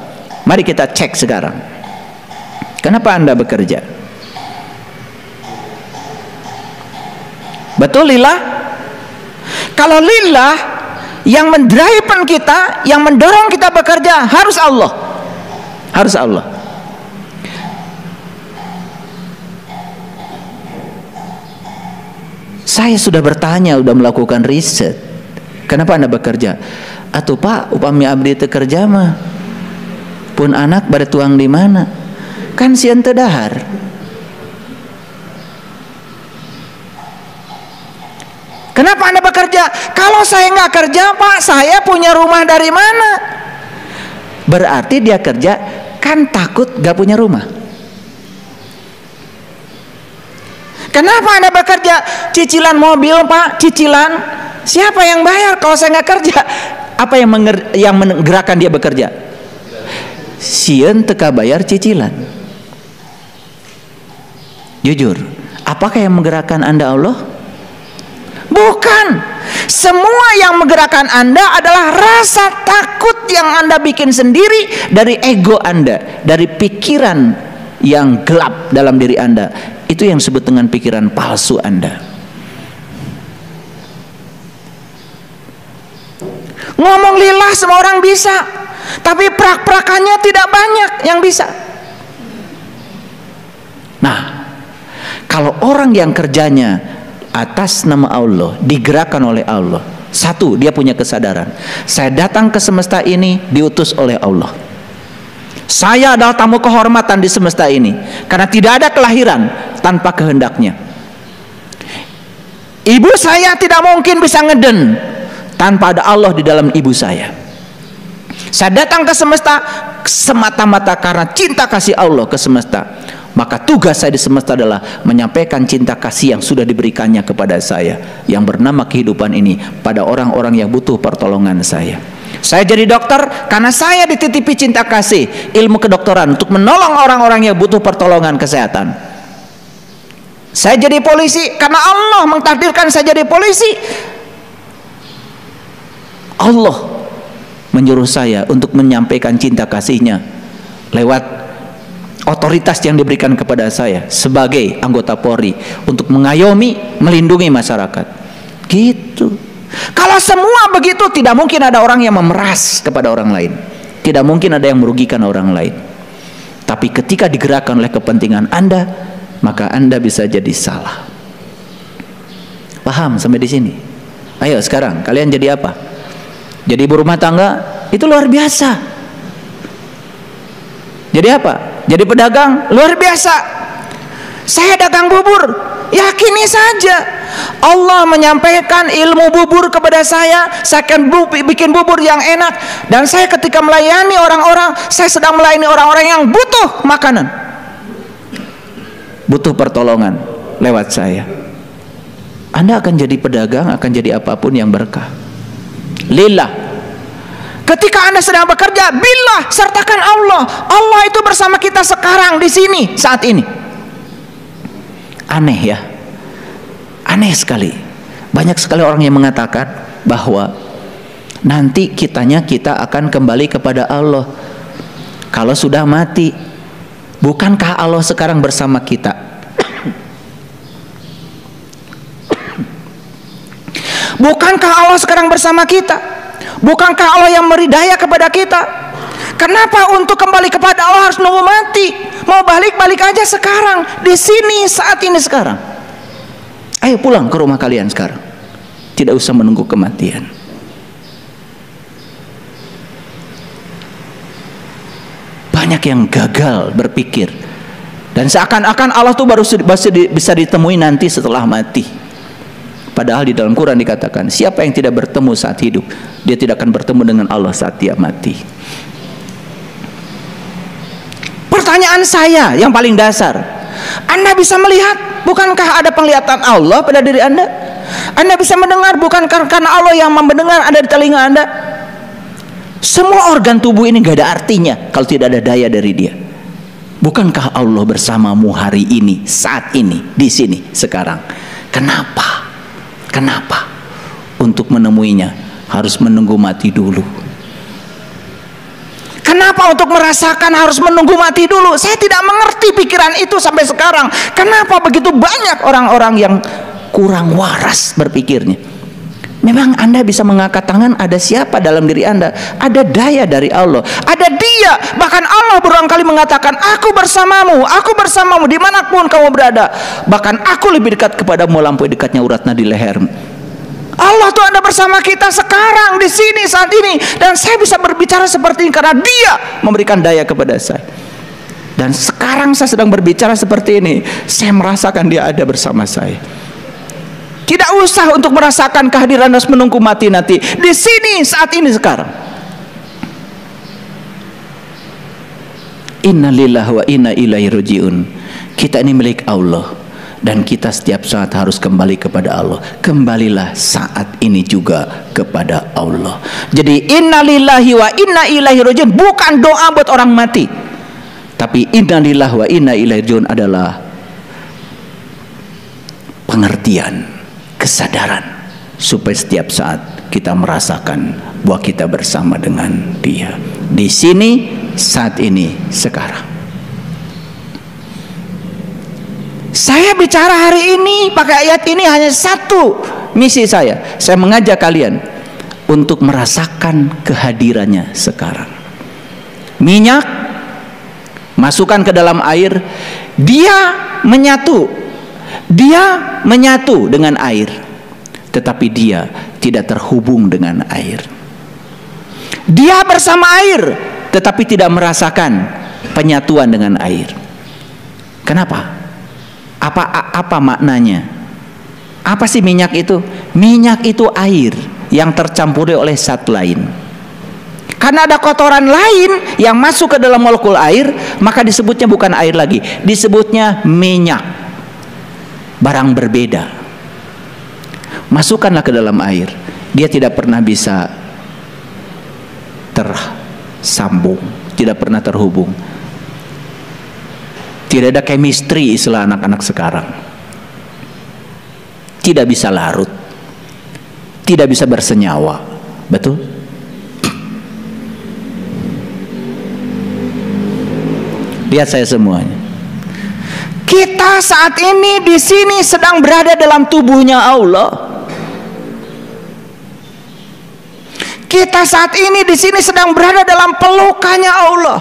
Mari kita cek sekarang, kenapa Anda bekerja? Betul lillah? Kalau lillah, yang mendrive kita, yang mendorong kita bekerja harus Allah. Harus Allah. Saya sudah bertanya, sudah melakukan riset. Kenapa Anda bekerja? Atuh Pak, upami abdi teu kerja mah pun anak bade tuang di mana? Kan sieun teu dahar. Kenapa Anda bekerja? Kalau saya nggak kerja Pak, saya punya rumah dari mana? Berarti dia kerja kan takut nggak punya rumah. Kenapa Anda bekerja? Cicilan mobil Pak, cicilan. Siapa yang bayar kalau saya nggak kerja? Apa yang menggerakkan dia bekerja? Sieun teka bayar cicilan. Jujur, apakah yang menggerakkan Anda Allah? Bukan. Semua yang menggerakkan Anda adalah rasa takut yang Anda bikin sendiri dari ego Anda, dari pikiran yang gelap dalam diri Anda. Itu yang disebut dengan pikiran palsu Anda. Ngomong lillah semua orang bisa, tapi prak-prakannya tidak banyak yang bisa. Nah, kalau orang yang kerjanya atas nama Allah, digerakkan oleh Allah, satu, dia punya kesadaran, saya datang ke semesta ini diutus oleh Allah. Saya adalah tamu kehormatan di semesta ini, karena tidak ada kelahiran tanpa kehendaknya. Ibu saya tidak mungkin bisa ngeden tanpa ada Allah di dalam ibu saya. Saya datang ke semesta semata-mata karena cinta kasih Allah ke semesta. Maka tugas saya di semesta adalah menyampaikan cinta kasih yang sudah diberikannya kepada saya, yang bernama kehidupan ini, pada orang-orang yang butuh pertolongan saya. Saya jadi dokter karena saya dititipi cinta kasih, ilmu kedokteran untuk menolong orang-orang yang butuh pertolongan kesehatan. Saya jadi polisi karena Allah mentakdirkan saya jadi polisi. Allah menyuruh saya untuk menyampaikan cinta kasihnya lewat otoritas yang diberikan kepada saya sebagai anggota Polri untuk mengayomi, melindungi masyarakat. Gitu. Kalau semua begitu, tidak mungkin ada orang yang memeras kepada orang lain, tidak mungkin ada yang merugikan orang lain. Tapi ketika digerakkan oleh kepentingan Anda, maka Anda bisa jadi salah. Paham sampai di sini? Ayo sekarang kalian jadi apa? Jadi ibu rumah tangga, itu luar biasa. Jadi apa? Jadi pedagang, luar biasa. Saya dagang bubur, yakini saja Allah menyampaikan ilmu bubur kepada saya akan bikin bubur yang enak. Dan saya ketika melayani orang-orang, saya sedang melayani orang-orang yang butuh makanan, butuh pertolongan lewat saya. Anda akan jadi pedagang, akan jadi apapun yang berkah lillah. Ketika Anda sedang bekerja, billah, sertakan Allah. Allah itu bersama kita sekarang di sini saat ini. Aneh ya, aneh sekali. Banyak sekali orang yang mengatakan bahwa nanti kita akan kembali kepada Allah kalau sudah mati. Bukankah Allah sekarang bersama kita? Bukankah Allah sekarang bersama kita? Bukankah Allah yang memberi daya kepada kita? Kenapa untuk kembali kepada Allah harus nunggu mati? Mau balik aja sekarang, di sini, saat ini, sekarang. Ayo pulang ke rumah kalian sekarang. Tidak usah menunggu kematian. Banyak yang gagal berpikir, dan seakan-akan Allah tuh baru bisa ditemui nanti setelah mati. Padahal di dalam Quran dikatakan, siapa yang tidak bertemu saat hidup, dia tidak akan bertemu dengan Allah saat dia mati. Pertanyaan saya yang paling dasar, Anda bisa melihat, bukankah ada penglihatan Allah pada diri Anda? Anda bisa mendengar, bukan karena Allah yang mendengar ada di telinga Anda? Semua organ tubuh ini gak ada artinya kalau tidak ada daya dari dia. Bukankah Allah bersamamu hari ini, saat ini, di sini, sekarang? Kenapa? Kenapa untuk menemuinya harus menunggu mati dulu? Kenapa untuk merasakan harus menunggu mati dulu? Saya tidak mengerti pikiran itu sampai sekarang. Kenapa begitu banyak orang-orang yang kurang waras berpikirnya? Memang Anda bisa mengangkat tangan, ada siapa dalam diri Anda? Ada daya dari Allah, ada Dia. Bahkan Allah berulang kali mengatakan, aku bersamamu dimanapun kamu berada. Bahkan aku lebih dekat kepadamu melampaui dekatnya urat nadi lehermu. Allah tuh ada bersama kita sekarang, di sini, saat ini. Dan saya bisa berbicara seperti ini karena Dia memberikan daya kepada saya. Dan sekarang saya sedang berbicara seperti ini, saya merasakan Dia ada bersama saya. Tidak usah untuk merasakan kehadiran dan menunggu mati nanti. Di sini, saat ini, sekarang. Inna lillahi wa inna ilaihi raji'un. Kita ini milik Allah, dan kita setiap saat harus kembali kepada Allah. Kembalilah saat ini juga kepada Allah. Jadi inna lillahi wa inna ilaihi raji'un bukan doa buat orang mati, tapi inna lillahi wa inna ilaihi raji'un adalah pengertian, kesadaran supaya setiap saat kita merasakan bahwa kita bersama dengan Dia di sini, saat ini, sekarang. Saya bicara hari ini pakai ayat ini hanya satu misi saya. Saya mengajak kalian untuk merasakan kehadirannya sekarang. Minyak masukkan ke dalam air, dia menyatu dengan air, tetapi dia tidak terhubung dengan air. Dia bersama air, tetapi tidak merasakan penyatuan dengan air. Kenapa? Apa maknanya? Apa sih minyak itu? Minyak itu air yang tercampuri oleh zat lain. Karena ada kotoran lain yang masuk ke dalam molekul air, maka disebutnya bukan air lagi, disebutnya minyak. Barang berbeda. Masukkanlah ke dalam air, dia tidak pernah bisa tersambung, tidak pernah terhubung. Tidak ada chemistry istilah anak-anak sekarang. Tidak bisa larut, tidak bisa bersenyawa. Betul? Lihat saya semuanya. Kita saat ini di sini sedang berada dalam tubuhnya Allah. Kita saat ini di sini sedang berada dalam pelukannya Allah.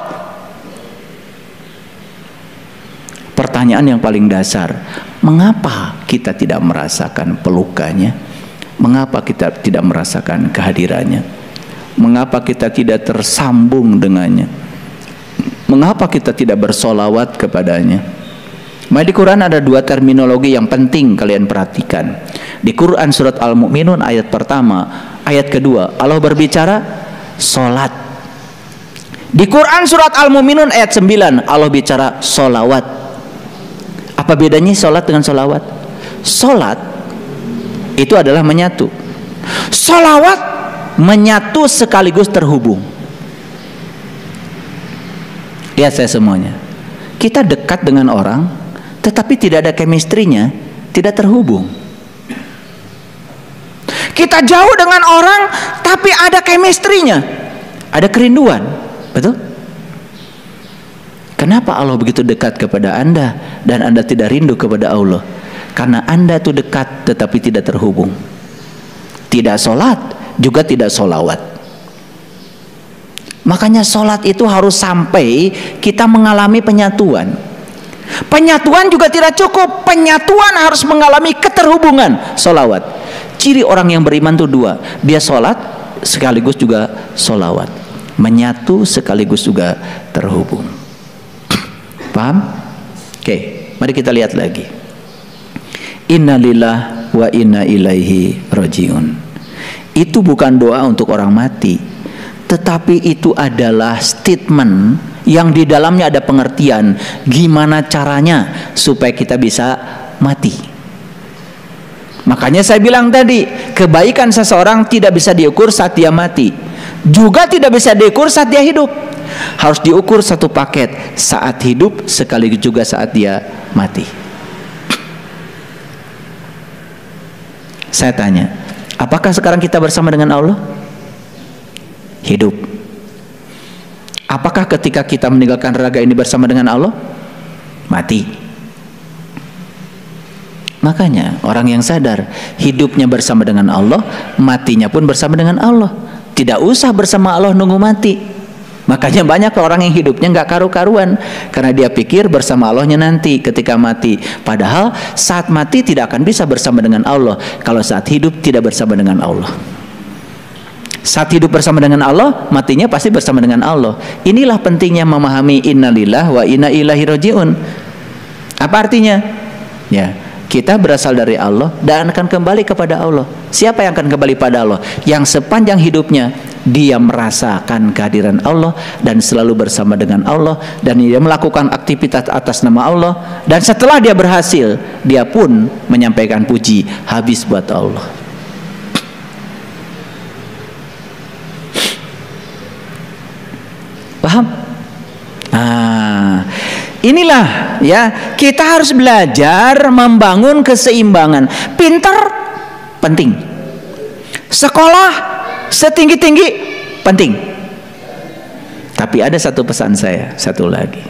Pertanyaan yang paling dasar, mengapa kita tidak merasakan pelukannya? Mengapa kita tidak merasakan kehadirannya? Mengapa kita tidak tersambung dengannya? Mengapa kita tidak bersolawat kepadanya? Di Quran ada dua terminologi yang penting kalian perhatikan. Di Quran surat Al-Mu'minun ayat pertama, ayat kedua, Allah berbicara solat. Di Quran surat Al-Mu'minun ayat 9, Allah bicara solawat. Apa bedanya solat dengan solawat? Solat itu adalah menyatu. Solawat menyatu sekaligus terhubung. Lihat saya semuanya. Kita dekat dengan orang, tetapi tidak ada chemistry-nya, tidak terhubung. Kita jauh dengan orang, tapi ada chemistry-nya, ada kerinduan. Betul? Kenapa Allah begitu dekat kepada Anda dan Anda tidak rindu kepada Allah? Karena Anda itu dekat tetapi tidak terhubung. Tidak sholat, juga tidak sholawat. Makanya sholat itu harus sampai kita mengalami penyatuan. Penyatuan juga tidak cukup, penyatuan harus mengalami keterhubungan. Sholawat. Ciri orang yang beriman itu dua, dia sholat sekaligus juga sholawat, menyatu sekaligus juga terhubung. Paham? Oke, mari kita lihat lagi. Innalillah wa inna ilaihi rajiun. Itu bukan doa untuk orang mati, tetapi itu adalah statement yang di dalamnya ada pengertian gimana caranya supaya kita bisa mati. Makanya saya bilang tadi, kebaikan seseorang tidak bisa diukur saat dia mati, juga tidak bisa diukur saat dia hidup. Harus diukur satu paket, saat hidup sekaligus juga saat dia mati. Saya tanya, apakah sekarang kita bersama dengan Allah? Hidup. Apakah ketika kita meninggalkan raga ini bersama dengan Allah? Mati. Makanya orang yang sadar hidupnya bersama dengan Allah, matinya pun bersama dengan Allah. Tidak usah bersama Allah nunggu mati. Makanya banyak orang yang hidupnya nggak karu-karuan karena dia pikir bersama Allahnya nanti ketika mati. Padahal saat mati tidak akan bisa bersama dengan Allah kalau saat hidup tidak bersama dengan Allah. Saat hidup bersama dengan Allah, matinya pasti bersama dengan Allah. Inilah pentingnya memahami innalillah wa inna ilaihi rajiun. Apa artinya? Ya, kita berasal dari Allah dan akan kembali kepada Allah. Siapa yang akan kembali pada Allah? Yang sepanjang hidupnya dia merasakan kehadiran Allah dan selalu bersama dengan Allah, dan dia melakukan aktivitas atas nama Allah, dan setelah dia berhasil dia pun menyampaikan puji habis buat Allah. Paham? Inilah ya, kita harus belajar membangun keseimbangan. Pintar penting, Sekolah setinggi-tinggi penting. Tapi ada satu pesan saya, satu lagi.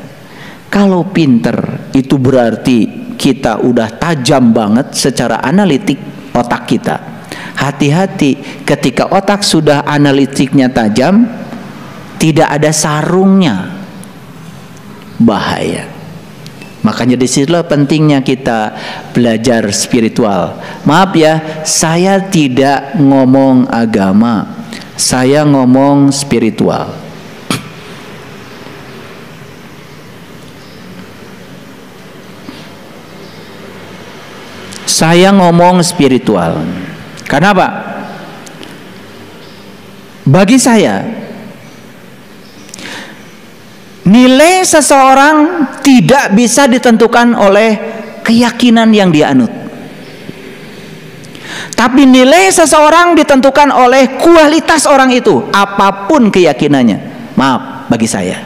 Kalau pinter itu berarti kita udah tajam banget secara analitik otak kita. Hati-hati ketika otak sudah analitiknya tajam, tidak ada sarungnya, bahaya. Makanya disitulah pentingnya kita belajar spiritual. Maaf ya, saya tidak ngomong agama, saya ngomong spiritual. Saya ngomong spiritual. Kenapa? Bagi saya, nilai seseorang tidak bisa ditentukan oleh keyakinan yang dia anut. Tapi nilai seseorang ditentukan oleh kualitas orang itu, apapun keyakinannya. Maaf, bagi saya.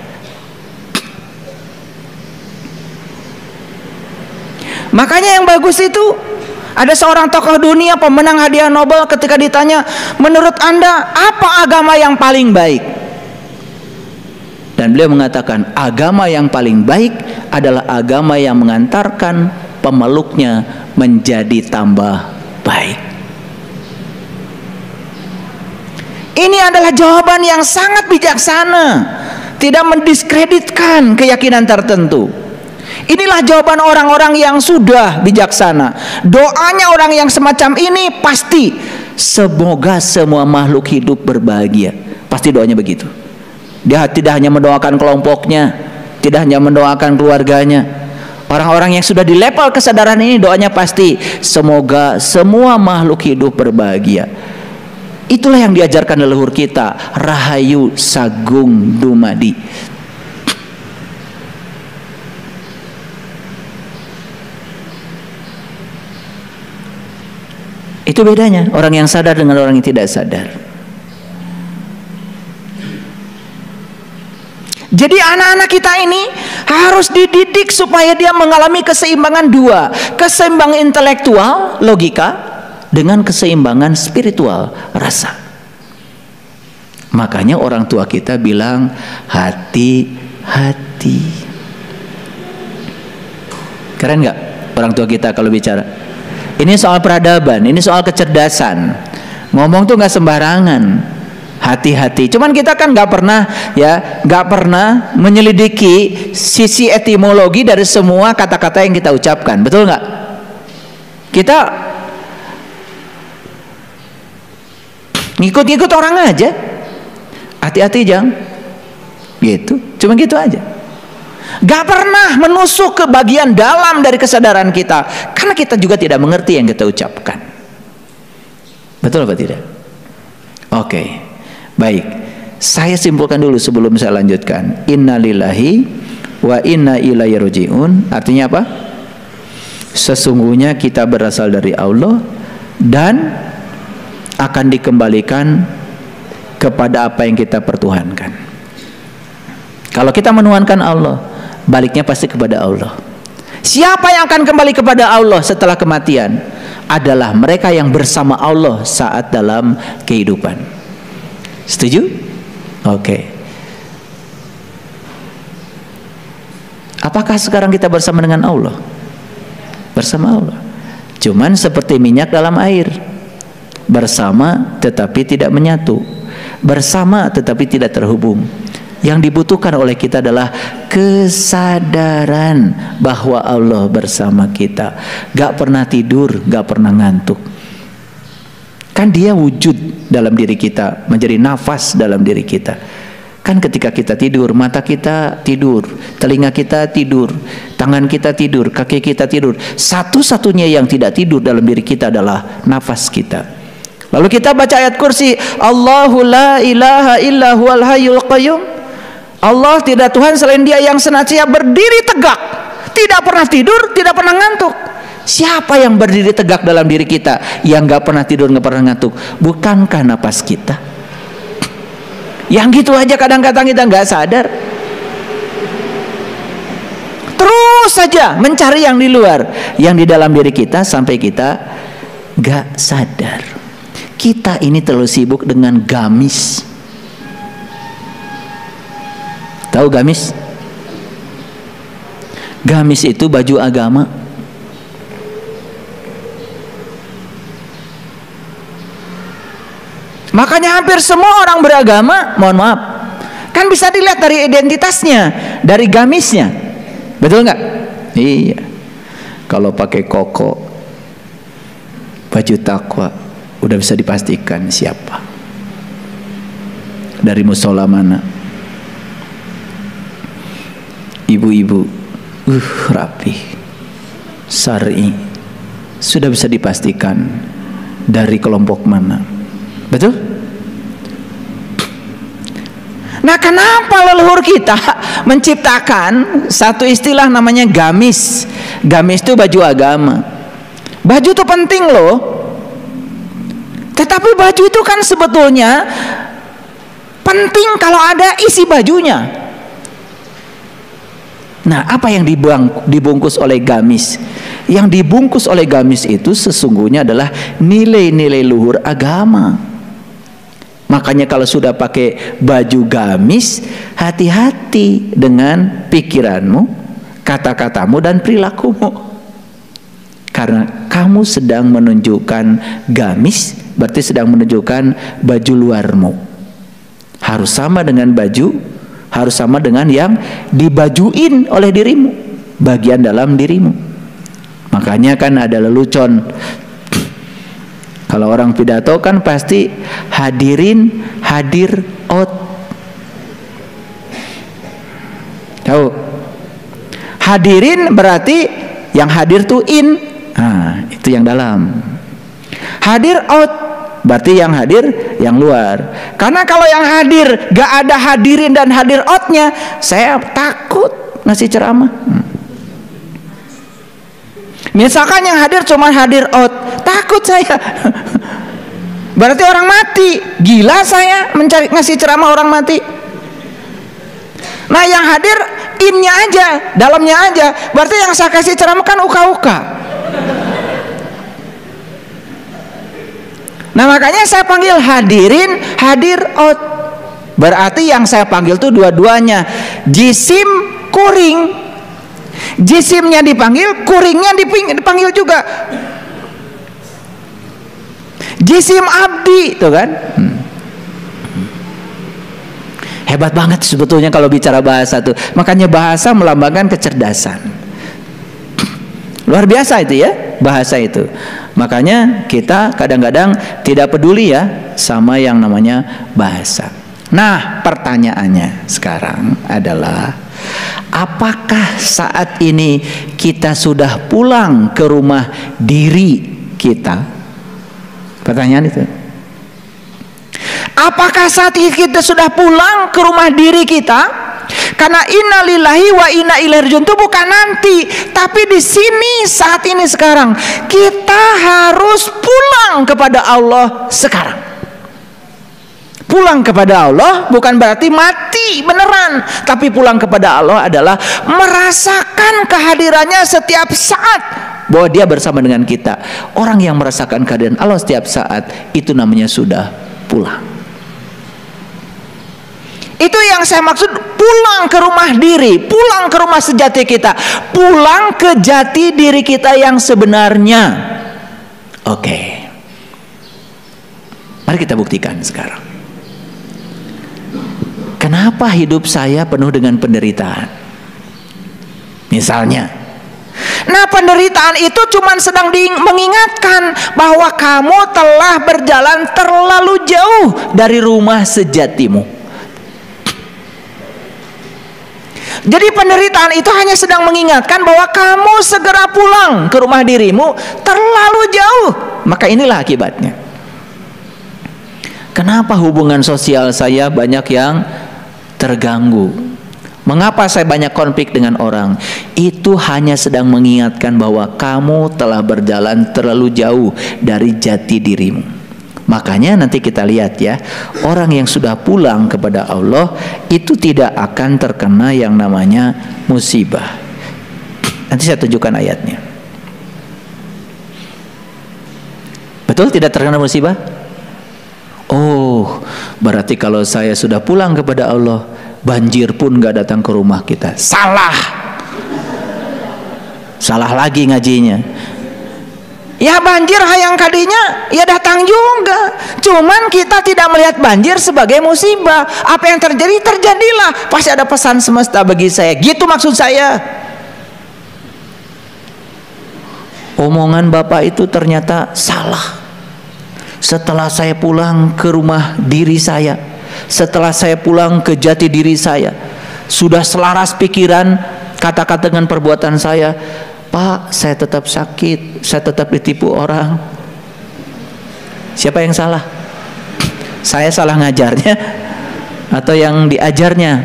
Makanya yang bagus itu, ada seorang tokoh dunia pemenang hadiah Nobel, ketika ditanya, menurut Anda apa agama yang paling baik? Dan beliau mengatakan, agama yang paling baik adalah agama yang mengantarkan pemeluknya menjadi tambah baik. Ini adalah jawaban yang sangat bijaksana, tidak mendiskreditkan keyakinan tertentu. Inilah jawaban orang-orang yang sudah bijaksana. Doanya orang yang semacam ini pasti, semoga semua makhluk hidup berbahagia. Pasti doanya begitu. Dia tidak hanya mendoakan kelompoknya, tidak hanya mendoakan keluarganya. Orang-orang yang sudah di level kesadaran ini, doanya pasti, semoga semua makhluk hidup berbahagia. Itulah yang diajarkan leluhur kita, Rahayu Sagung Dumadi. Itu bedanya orang yang sadar dengan orang yang tidak sadar. Jadi anak-anak kita ini harus dididik supaya dia mengalami keseimbangan dua, keseimbangan intelektual, logika, dengan keseimbangan spiritual, rasa. Makanya orang tua kita bilang hati-hati. Keren nggak orang tua kita kalau bicara? Ini soal peradaban, ini soal kecerdasan. Ngomong tuh nggak sembarangan. Hati-hati. Cuman kita kan nggak pernah menyelidiki sisi etimologi dari semua kata-kata yang kita ucapkan, betul nggak? Kita ngikut-ngikut orang aja. Hati-hati Jang. Gitu. Cuma gitu aja. Gak pernah menusuk ke bagian dalam dari kesadaran kita, karena kita juga tidak mengerti yang kita ucapkan. Betul apa tidak? Oke, baik. Saya simpulkan dulu sebelum saya lanjutkan. Innalillahi wa inna ilaihi raji'un. Artinya apa? Sesungguhnya kita berasal dari Allah dan akan dikembalikan kepada apa yang kita pertuhankan. Kalau kita menuhankan Allah, baliknya pasti kepada Allah. Siapa yang akan kembali kepada Allah setelah kematian? Adalah mereka yang bersama Allah saat dalam kehidupan. Setuju? Oke. Apakah sekarang kita bersama dengan Allah? Bersama Allah. Cuman seperti minyak dalam air. Bersama tetapi tidak menyatu. Bersama tetapi tidak terhubung. Yang dibutuhkan oleh kita adalah kesadaran bahwa Allah bersama kita. Gak pernah tidur, gak pernah ngantuk. Kan dia wujud dalam diri kita, menjadi nafas dalam diri kita. Kan ketika kita tidur, mata kita tidur, telinga kita tidur, tangan kita tidur, kaki kita tidur. Satu-satunya yang tidak tidur dalam diri kita adalah nafas kita. Lalu kita baca ayat kursi, Allahu la ilaha illa huwal hayyul qayyum. Allah tidak Tuhan selain Dia yang senantiasa berdiri tegak, tidak pernah tidur, tidak pernah ngantuk. Siapa yang berdiri tegak dalam diri kita, yang gak pernah tidur, gak pernah ngantuk? Bukankah napas kita? Yang gitu aja kadang-kadang kita gak sadar. Terus saja mencari yang di luar, yang di dalam diri kita sampai kita gak sadar. Kita ini terlalu sibuk dengan gamis. Tahu gamis? Gamis itu baju agama. Makanya hampir semua orang beragama, mohon maaf, kan bisa dilihat dari identitasnya, dari gamisnya. Betul nggak? Iya. Kalau pakai koko, baju takwa, udah bisa dipastikan siapa. Dari musola mana? Ibu-ibu, rapi, syar'i, sudah bisa dipastikan dari kelompok mana. Betul? Nah, kenapa leluhur kita menciptakan satu istilah namanya gamis? Gamis itu baju agama. Baju itu penting loh. Tetapi baju itu kan sebetulnya penting kalau ada isi bajunya. Nah, apa yang dibungkus oleh gamis? Yang dibungkus oleh gamis itu sesungguhnya adalah nilai-nilai luhur agama. Makanya kalau sudah pakai baju gamis, hati-hati dengan pikiranmu, kata-katamu, dan perilakumu. Karena kamu sedang menunjukkan gamis, berarti sedang menunjukkan baju luarmu. Harus sama dengan baju, harus sama dengan yang dibajuin oleh dirimu, bagian dalam dirimu. Makanya kan ada lelucon. Kalau orang pidato kan pasti hadirin, hadir, out. Tahu? Hadirin berarti yang hadir tuh in. Nah, itu yang dalam. Hadir, out, berarti yang hadir yang luar. Karena kalau yang hadir gak ada hadirin dan hadir outnya, saya takut ngasih ceramah. Misalkan yang hadir cuma hadir out, takut saya. Berarti orang mati. Gila saya mencari ngasih ceramah orang mati. Nah, yang hadir innya aja, dalamnya aja. Berarti yang saya kasih ceramah kan uka-uka. Nah, makanya saya panggil hadirin, hadir out. Berarti yang saya panggil tuh dua-duanya. Jisim, kuring. Jisimnya dipanggil, kuringnya dipanggil juga. Jisim abdi, tuh kan? Hebat banget sebetulnya kalau bicara bahasa tuh. Makanya bahasa melambangkan kecerdasan. Luar biasa itu ya, bahasa itu. Makanya kita kadang-kadang tidak peduli ya sama yang namanya bahasa. Nah, pertanyaannya sekarang adalah, apakah saat ini kita sudah pulang ke rumah diri kita? Pertanyaan itu. Apakah saat ini kita sudah pulang ke rumah diri kita? Karena innalillahi wa inna ilaihi rajiun itu bukan nanti, tapi di sini saat ini sekarang kita harus pulang kepada Allah sekarang. Pulang kepada Allah bukan berarti mati beneran, tapi pulang kepada Allah adalah merasakan kehadirannya setiap saat, bahwa dia bersama dengan kita. Orang yang merasakan kehadiran Allah setiap saat, itu namanya sudah pulang. Itu yang saya maksud, pulang ke rumah diri, pulang ke rumah sejati kita, pulang ke jati diri kita yang sebenarnya. Oke. Mari kita buktikan sekarang. Kenapa hidup saya penuh dengan penderitaan? Misalnya, nah, penderitaan itu cuma sedang mengingatkan bahwa kamu telah berjalan terlalu jauh dari rumah sejatimu. Jadi penderitaan itu hanya sedang mengingatkan bahwa kamu segera pulang ke rumah dirimu terlalu jauh. Maka inilah akibatnya. Kenapa hubungan sosial saya banyak yang terganggu? Mengapa saya banyak konflik dengan orang? Itu hanya sedang mengingatkan bahwa kamu telah berjalan terlalu jauh dari jati dirimu. Makanya nanti kita lihat ya, orang yang sudah pulang kepada Allah itu tidak akan terkena yang namanya musibah. Nanti saya tunjukkan ayatnya. Betul tidak terkena musibah? berarti kalau saya sudah pulang kepada Allah, banjir pun gak datang ke rumah kita. Salah. Salah lagi ngajinya. Ya banjir hayang kadinya ya datang juga, cuman kita tidak melihat banjir sebagai musibah. Apa yang terjadi, terjadilah. Pasti ada pesan semesta bagi saya, gitu maksud saya. Omongan bapak itu ternyata salah. Setelah saya pulang ke rumah diri saya, setelah saya pulang ke jati diri saya, sudah selaras pikiran, kata-kata dengan perbuatan saya. Pak, saya tetap sakit, saya tetap ditipu orang. Siapa yang salah? Saya salah ngajarnya atau yang diajarnya?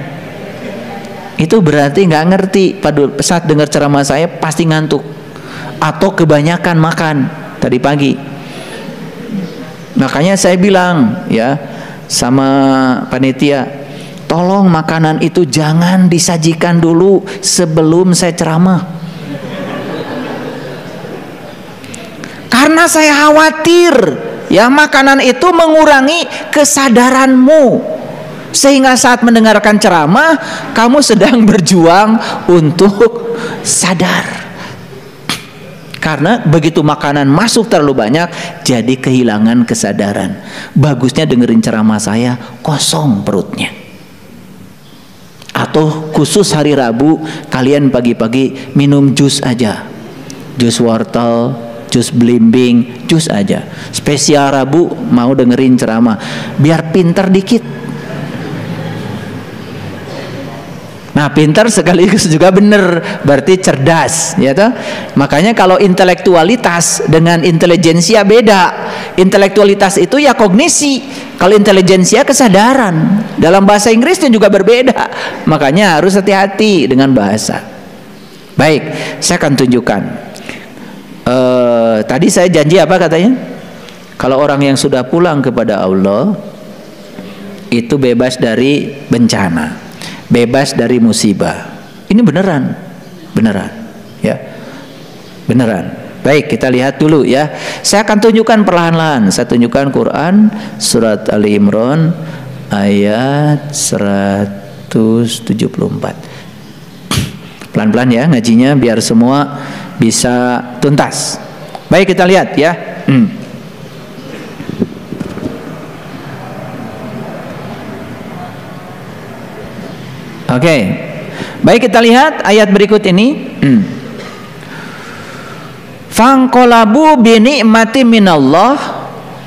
Itu berarti nggak ngerti. Pada saat dengar ceramah saya pasti ngantuk atau kebanyakan makan tadi pagi. Makanya saya bilang ya sama panitia, tolong makanan itu jangan disajikan dulu sebelum saya ceramah. Karena saya khawatir ya makanan itu mengurangi kesadaranmu, sehingga saat mendengarkan ceramah kamu sedang berjuang untuk sadar. Karena begitu makanan masuk terlalu banyak, jadi kehilangan kesadaran. Bagusnya dengerin ceramah saya kosong perutnya. Atau khusus hari Rabu, kalian pagi-pagi minum jus aja. Jus wortel, jus belimbing, jus aja. Spesial Rabu mau dengerin ceramah, biar pinter dikit. Nah, pintar sekaligus juga benar, berarti cerdas, ya toh? Makanya kalau intelektualitas dengan intelijensia beda. Intelektualitas itu ya kognisi, kalau intelijensia kesadaran. Dalam bahasa Inggrisnya juga berbeda. Makanya harus hati-hati dengan bahasa. Baik, saya akan tunjukkan. Tadi saya janji apa katanya? Kalau orang yang sudah pulang kepada Allah itu bebas dari bencana, bebas dari musibah. Ini beneran, beneran, ya, beneran. Baik, kita lihat dulu ya. Saya akan tunjukkan perlahan-lahan. Saya tunjukkan Quran surat Ali Imran ayat 174. Pelan-pelan ya ngajinya biar semua bisa tuntas. Baik, kita lihat ya. Oke, baik, kita lihat ayat berikut ini. Fangqalabu bi ni'mati minallah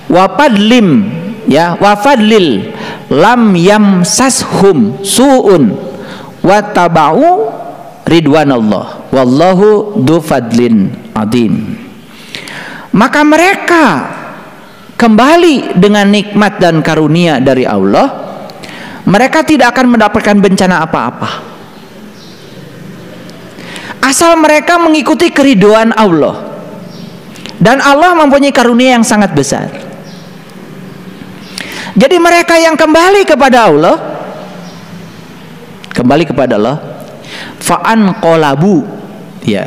wa fadlim, ya, wa fadlil lam yamsashum su'un wa tabau ridwanallah wallahu du fadlin adim. Maka mereka kembali dengan nikmat dan karunia dari Allah. Mereka tidak akan mendapatkan bencana apa-apa, asal mereka mengikuti keridhaan Allah. Dan Allah mempunyai karunia yang sangat besar. Jadi mereka yang kembali kepada Allah, kembali kepada Allah, fa'anqalabu, ya,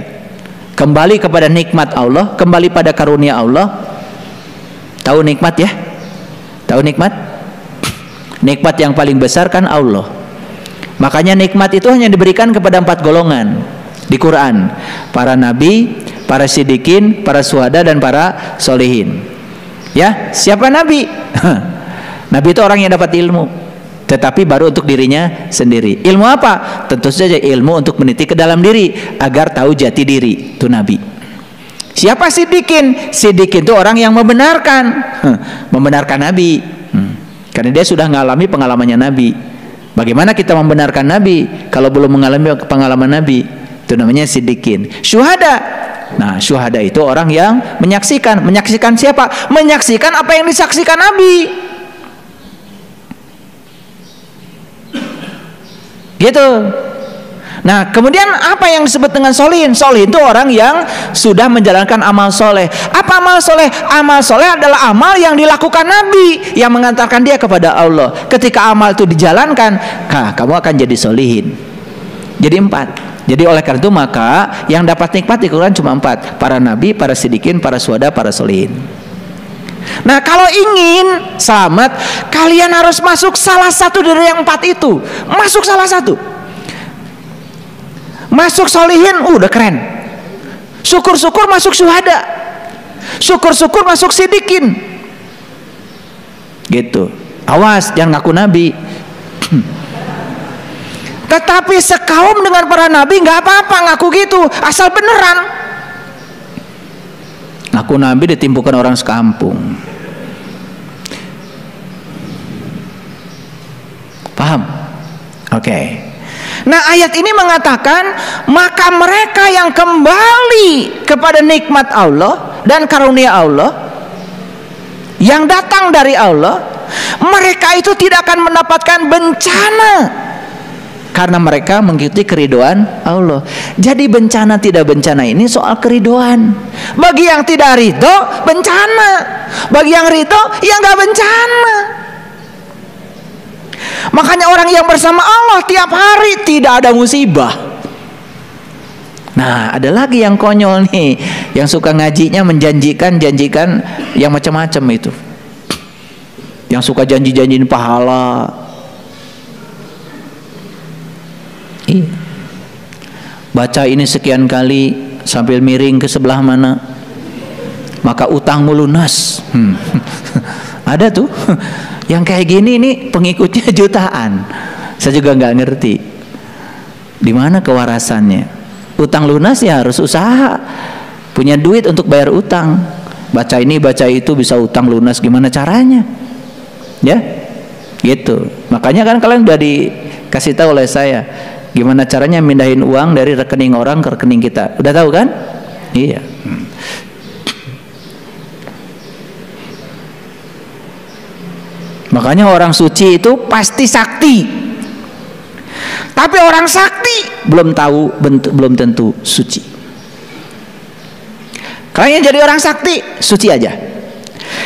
kembali kepada nikmat Allah, kembali pada karunia Allah. Tahu nikmat ya? Tahu nikmat? Nikmat yang paling besar kan Allah. Makanya nikmat itu hanya diberikan kepada 4 golongan di Quran: para nabi, para siddiqin, para syuhada, dan para solihin. Ya, siapa nabi? Nabi itu orang yang dapat ilmu, tetapi baru untuk dirinya sendiri. Ilmu apa? Tentu saja ilmu untuk meniti ke dalam diri agar tahu jati diri. Itu nabi. Siapa siddiqin? Siddiqin itu orang yang membenarkan, membenarkan nabi. Karena dia sudah mengalami pengalamannya Nabi. Bagaimana kita membenarkan Nabi kalau belum mengalami pengalaman Nabi? Itu namanya siddiqin. Syuhada. Nah, syuhada itu orang yang menyaksikan. Menyaksikan siapa? Menyaksikan apa yang disaksikan Nabi. Gitu. Nah, kemudian apa yang disebut dengan solihin? Solihin itu orang yang sudah menjalankan amal soleh. Apa amal soleh? Amal soleh adalah amal yang dilakukan Nabi, yang mengantarkan dia kepada Allah. Ketika amal itu dijalankan, kamu akan jadi solihin. Jadi 4. Jadi oleh karena itu maka yang dapat nikmat di Quran cuma 4: para nabi, para siddiqin, para syuhada, para solihin. Nah, kalau ingin selamat, kalian harus masuk salah satu dari yang 4 itu. Masuk salah satu. Masuk solihin, udah keren. Syukur-syukur masuk syuhada. Syukur-syukur masuk sidikin. Gitu. Awas, jangan ngaku nabi. Tetapi sekaum dengan para nabi nggak apa-apa ngaku gitu, asal beneran. Ngaku nabi ditimpukan orang sekampung. Paham? Oke. Nah, ayat ini mengatakan, maka mereka yang kembali kepada nikmat Allah dan karunia Allah yang datang dari Allah, mereka itu tidak akan mendapatkan bencana karena mereka mengikuti keridhaan Allah. Jadi bencana tidak bencana ini soal keridhaan. Bagi yang tidak ridho, bencana. Bagi yang ridho, ya nggak bencana. Makanya orang yang bersama Allah tiap hari tidak ada musibah. Nah, ada lagi yang konyol nih, yang suka ngajinya janjikan yang macam-macam itu. Yang suka janji-janjiin pahala. Iya. Baca ini sekian kali sambil miring ke sebelah mana, maka utangmu lunas. Ada tuh yang kayak gini nih, pengikutnya jutaan. Saya juga nggak ngerti di mana kewarasannya. Utang lunas ya harus usaha, punya duit untuk bayar utang. Baca ini baca itu bisa utang lunas, gimana caranya? Ya, gitu. Makanya kan kalian udah dikasih tahu oleh saya gimana caranya mindahin uang dari rekening orang ke rekening kita. Udah tahu kan? Iya. Makanya orang suci itu pasti sakti. Tapi orang sakti belum tentu suci. Kalian jadi orang sakti, suci aja.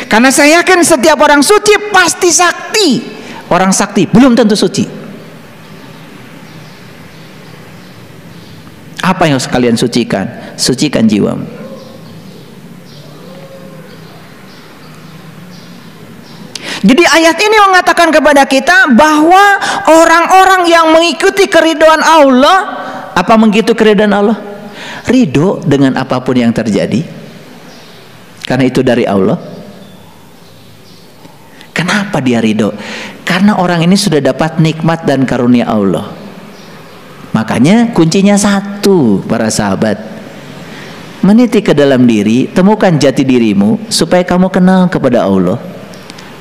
Karena saya yakin setiap orang suci pasti sakti. Orang sakti belum tentu suci. Apa yang harus kalian sucikan? Sucikan jiwamu. Jadi ayat ini mengatakan kepada kita bahwa orang-orang yang mengikuti keridhaan Allah, apa mengikuti keridhaan Allah? Ridho dengan apapun yang terjadi, karena itu dari Allah. Kenapa dia ridho? Karena orang ini sudah dapat nikmat dan karunia Allah. Makanya kuncinya satu, para sahabat. Meniti ke dalam diri, temukan jati dirimu supaya kamu kenal kepada Allah,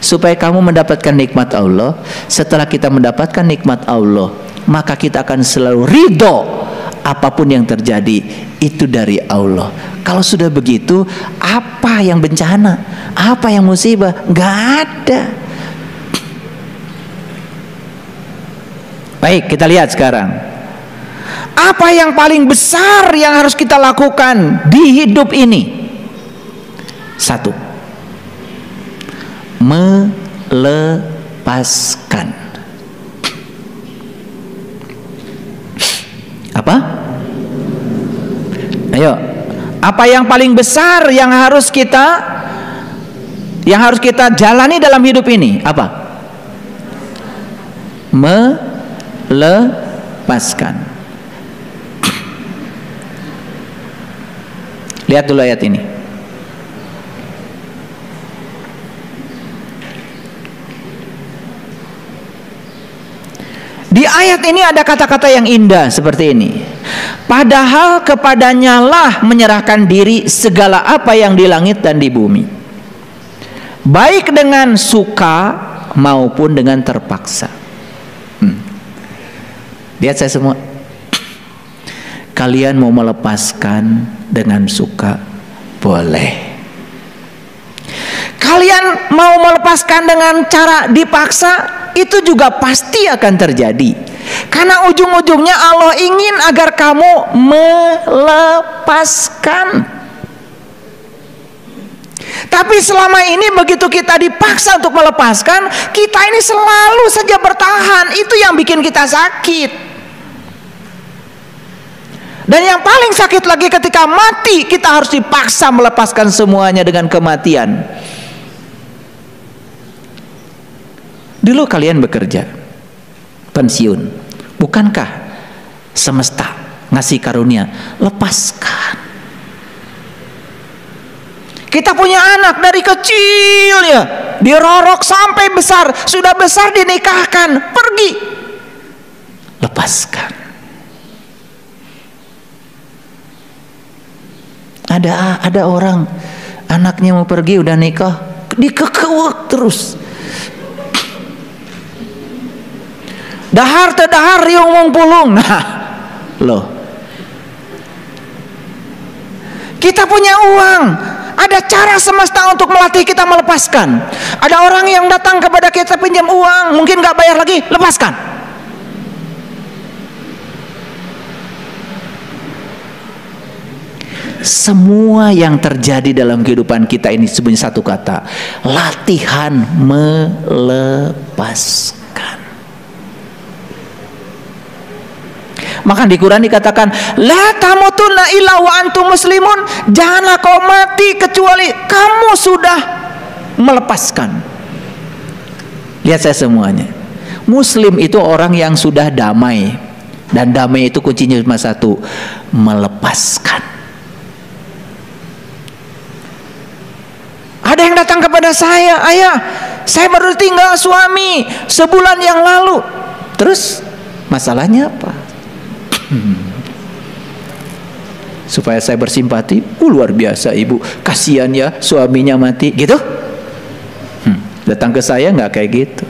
supaya kamu mendapatkan nikmat Allah. Setelah kita mendapatkan nikmat Allah, maka kita akan selalu ridho apapun yang terjadi, itu dari Allah. Kalau sudah begitu, apa yang bencana, apa yang musibah, nggak ada. Baik, kita lihat sekarang apa yang paling besar yang harus kita lakukan di hidup ini. Satu, melepaskan. Apa? Ayo, apa yang paling besar yang harus kita jalani dalam hidup ini? Apa? Melepaskan. Lihat dulu ayat ini. Di ayat ini ada kata-kata yang indah seperti ini. Padahal kepadanya lah menyerahkan diri segala apa yang di langit dan di bumi, baik dengan suka maupun dengan terpaksa. Lihat saya semua. Kalian mau melepaskan dengan suka, boleh. Kalian mau melepaskan dengan cara dipaksa, itu juga pasti akan terjadi. Karena ujung-ujungnya Allah ingin agar kamu melepaskan. Tapi selama ini begitu kita dipaksa untuk melepaskan, kita ini selalu saja bertahan. Itu yang bikin kita sakit. Dan yang paling sakit lagi ketika mati, kita harus dipaksa melepaskan semuanya dengan kematian. Dulu kalian bekerja, pensiun, bukankah semesta ngasih karunia? Lepaskan. Kita punya anak dari kecil ya, dirorok sampai besar, sudah besar dinikahkan, pergi. Lepaskan. Ada orang anaknya mau pergi udah nikah, dikekeuek terus. Dahar teu dahar riung mung pulung. Nah, loh. Kita punya uang, ada cara semesta untuk melatih kita melepaskan. Ada orang yang datang kepada kita pinjam uang, mungkin gak bayar lagi, lepaskan. Semua yang terjadi dalam kehidupan kita ini sebenarnya satu kata, latihan melepaskan. Maka di Quran dikatakan, la tamutunna illa wa antum muslimun, janganlah kau mati kecuali kamu sudah melepaskan. Lihat saya semuanya, muslim itu orang yang sudah damai, dan damai itu kuncinya cuma satu, melepaskan. Ada yang datang kepada saya, ayah, saya baru tinggal suami sebulan yang lalu. Terus masalahnya apa? Supaya saya bersimpati, luar biasa ibu, kasihan ya suaminya mati, gitu. Datang ke saya nggak kayak gitu.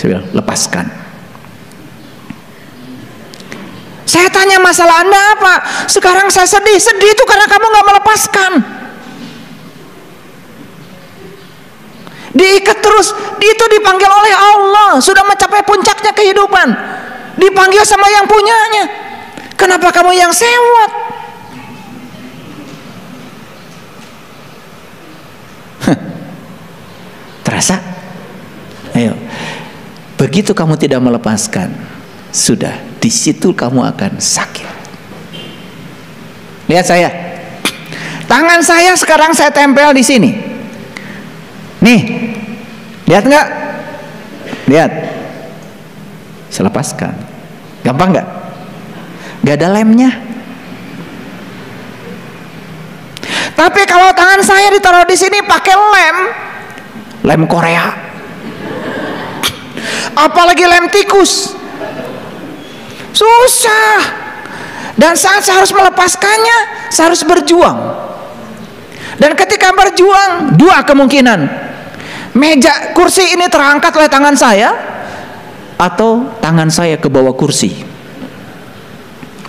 Saya bilang, lepaskan. Saya tanya, masalah Anda apa? Sekarang saya sedih itu karena kamu nggak melepaskan. Diikat terus, itu dipanggil oleh Allah, sudah mencapai puncaknya kehidupan, dipanggil sama yang punyanya. Kenapa kamu yang sewot? Terasa? Ayo, begitu kamu tidak melepaskan, sudah di situ kamu akan sakit. Lihat saya, tangan saya sekarang saya tempel di sini. Nih, lihat nggak? Lihat, saya lepaskan. Gampang nggak? Nggak ada lemnya. Tapi kalau tangan saya ditaruh di sini pakai lem Korea, apalagi lem tikus, susah. Dan saat saya harus melepaskannya, saya harus berjuang. Dan ketika berjuang, dua kemungkinan. Meja kursi ini terangkat oleh tangan saya, atau tangan saya ke bawah kursi.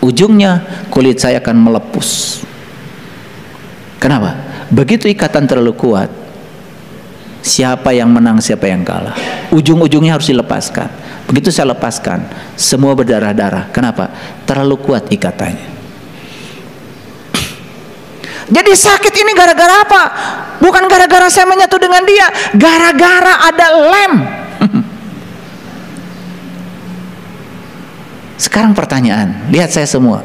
Ujungnya kulit saya akan melepus. Kenapa? Begitu ikatan terlalu kuat, siapa yang menang, siapa yang kalah. Ujung-ujungnya harus dilepaskan. Begitu saya lepaskan, semua berdarah-darah. Kenapa? Terlalu kuat ikatannya. Jadi sakit ini gara-gara apa? Bukan gara-gara saya menyatu dengan dia, gara-gara ada lem. Sekarang pertanyaan, lihat saya semua.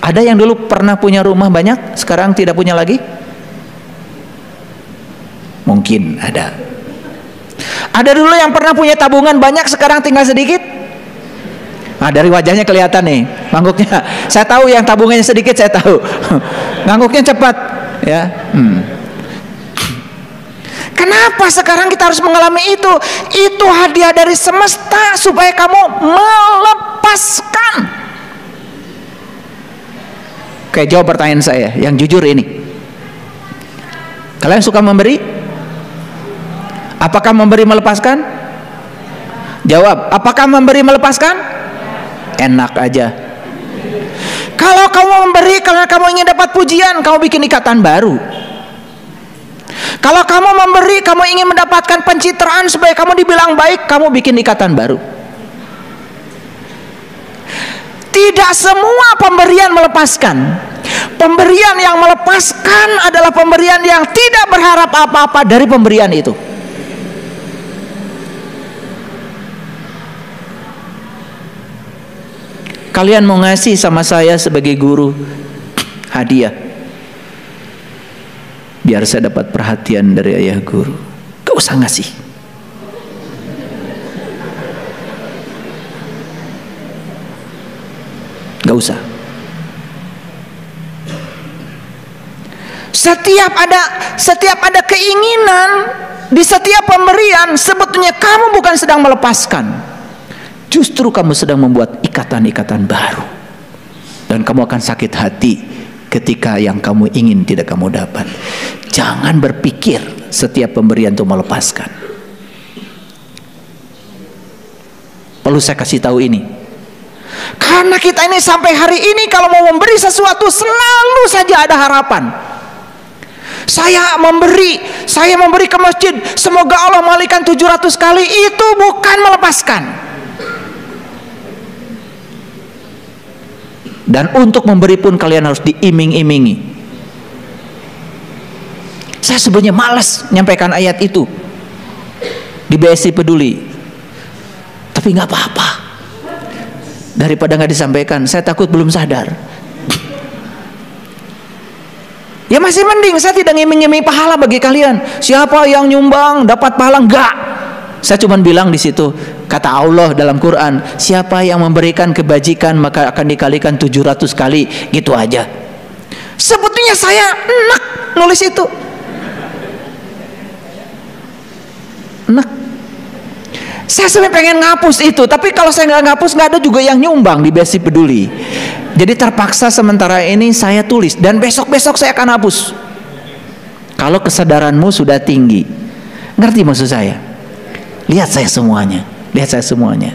Ada yang dulu pernah punya rumah banyak, sekarang tidak punya lagi? Mungkin ada. Ada dulu yang pernah punya tabungan banyak, sekarang tinggal sedikit? Nah, dari wajahnya kelihatan nih, ngangguknya. Saya tahu yang tabungannya sedikit, saya tahu. Ngangguknya cepat, ya. Kenapa sekarang kita harus mengalami itu? Itu hadiah dari semesta supaya kamu melepaskan. Oke, jawab pertanyaan saya yang jujur ini. Kalian suka memberi? Apakah memberi melepaskan? Jawab, apakah memberi melepaskan? Enak aja. Kalau kamu memberi karena kamu ingin dapat pujian, kamu bikin ikatan baru. Kalau kamu memberi, kamu ingin mendapatkan pencitraan supaya kamu dibilang baik, kamu bikin ikatan baru. Tidak semua pemberian melepaskan. Pemberian yang melepaskan adalah pemberian yang tidak berharap apa-apa dari pemberian itu. Kalian mau ngasih sama saya sebagai guru hadiah, biar saya dapat perhatian dari ayah guru. Gak usah ngasih. Nggak usah. Setiap ada keinginan di setiap pemberian, sebetulnya kamu bukan sedang melepaskan, justru kamu sedang membuat ikatan-ikatan baru, dan kamu akan sakit hati ketika yang kamu ingin tidak kamu dapat. Jangan berpikir setiap pemberian itu melepaskan. Perlu saya kasih tahu ini, karena kita ini sampai hari ini kalau mau memberi sesuatu selalu saja ada harapan. Saya memberi ke masjid, semoga Allah malikan 700 kali. Itu bukan melepaskan. Dan untuk memberi pun kalian harus diiming-imingi. Saya sebenarnya malas nyampaikan ayat itu di BSI Peduli, tapi nggak apa-apa. Daripada nggak disampaikan, saya takut belum sadar. Ya masih mending saya tidak ngiming-ngiming pahala bagi kalian. Siapa yang nyumbang dapat pahala, enggak. Saya cuma bilang di situ, kata Allah dalam Quran, siapa yang memberikan kebajikan maka akan dikalikan 700 kali, gitu aja. Sebetulnya saya enak nulis itu. Enak. Saya sebenarnya pengen ngapus itu, tapi kalau saya nggak ngapus, nggak ada juga yang nyumbang di BSI Peduli. Jadi terpaksa sementara ini saya tulis, dan besok-besok saya akan hapus. Kalau kesadaranmu sudah tinggi, ngerti maksud saya? Lihat saya semuanya, lihat saya semuanya.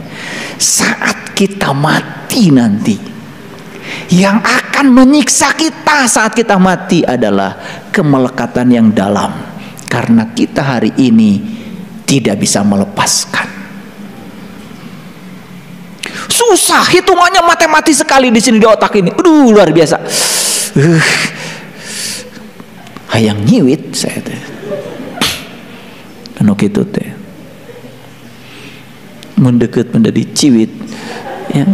Saat kita mati nanti, yang akan menyiksa kita saat kita mati adalah kemelekatan yang dalam, karena kita hari ini tidak bisa melepaskan. Susah, hitungannya matematis sekali di sini di otak ini. Aduh, luar biasa. Hayang nyiwit saya teh. Anu kitu teh. Mendekat menjadi ciwit. Ya.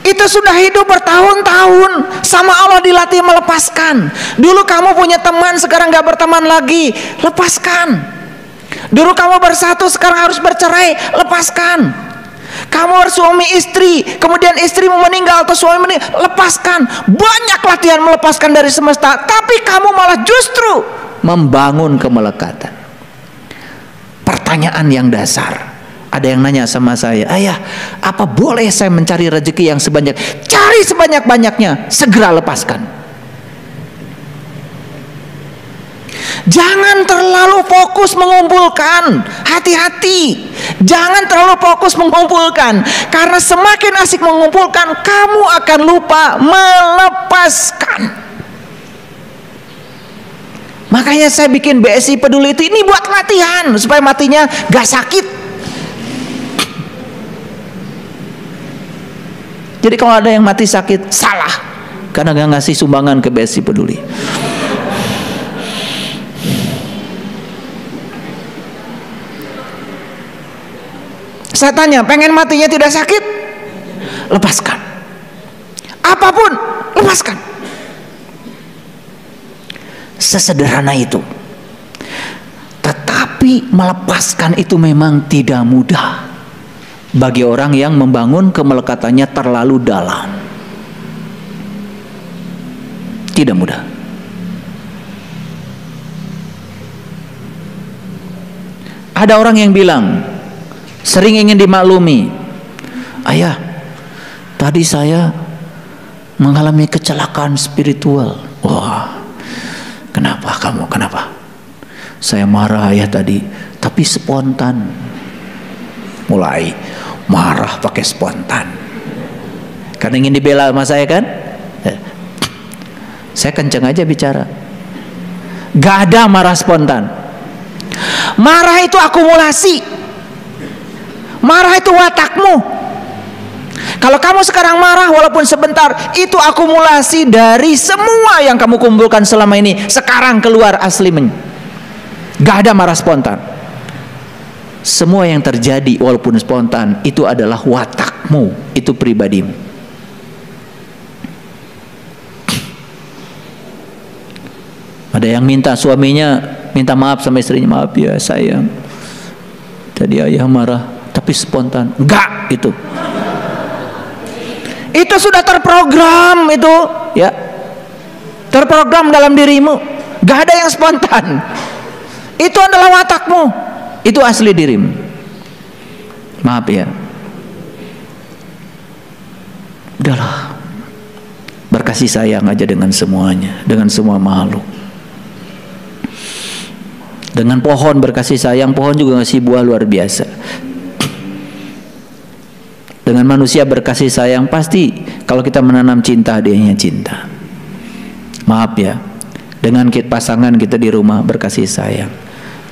Itu sudah hidup bertahun-tahun sama Allah, dilatih melepaskan. Dulu kamu punya teman, sekarang gak berteman lagi, lepaskan. Dulu kamu bersatu, sekarang harus bercerai, lepaskan. Kamu bersuami istri, kemudian istrimu meninggal atau suami meninggal, lepaskan. Banyak latihan melepaskan dari semesta, tapi kamu malah justru membangun kemelekatan. Pertanyaan yang dasar, ada yang nanya sama saya, ayah, apa boleh saya mencari rezeki yang sebanyak? Cari sebanyak-banyaknya, segera lepaskan. Jangan terlalu fokus mengumpulkan, hati-hati. Jangan terlalu fokus mengumpulkan, karena semakin asik mengumpulkan, kamu akan lupa melepaskan. Makanya saya bikin BSI Peduli itu, ini buat latihan supaya matinya gak sakit. Jadi kalau ada yang mati sakit, salah, karena gak ngasih sumbangan ke BSI Peduli. Saya tanya, pengen matinya tidak sakit? Lepaskan. Apapun, lepaskan. Sesederhana itu. Tetapi melepaskan itu memang tidak mudah bagi orang yang membangun kemelekatannya terlalu dalam. Tidak mudah. Ada orang yang bilang, sering ingin dimaklumi, ayah, tadi saya mengalami kecelakaan spiritual. Wah, kenapa kamu? Kenapa? Saya marah ayah tadi, tapi spontan. Mulai marah pakai spontan. Karena ingin dibela sama saya kan? Saya kenceng aja bicara. Gak ada marah spontan. Marah itu akumulasi. Marah itu watakmu. Kalau kamu sekarang marah walaupun sebentar, itu akumulasi dari semua yang kamu kumpulkan selama ini. Sekarang keluar aslinya. Gak ada marah spontan. Semua yang terjadi walaupun spontan itu adalah watakmu, itu pribadimu. Ada yang minta suaminya minta maaf sama istrinya, maaf ya sayang, tadi ayah marah. tapi spontan. Enggak, itu sudah terprogram, itu ya, terprogram dalam dirimu. Gak ada yang spontan. Itu adalah watakmu, itu asli dirimu. Maaf ya, udahlah, berkasih sayang aja dengan semuanya, dengan semua makhluk. Dengan pohon berkasih sayang, pohon juga ngasih buah luar biasa. Dengan manusia berkasih sayang, pasti kalau kita menanam cinta, dianya cinta. Maaf ya, dengan pasangan kita di rumah berkasih sayang,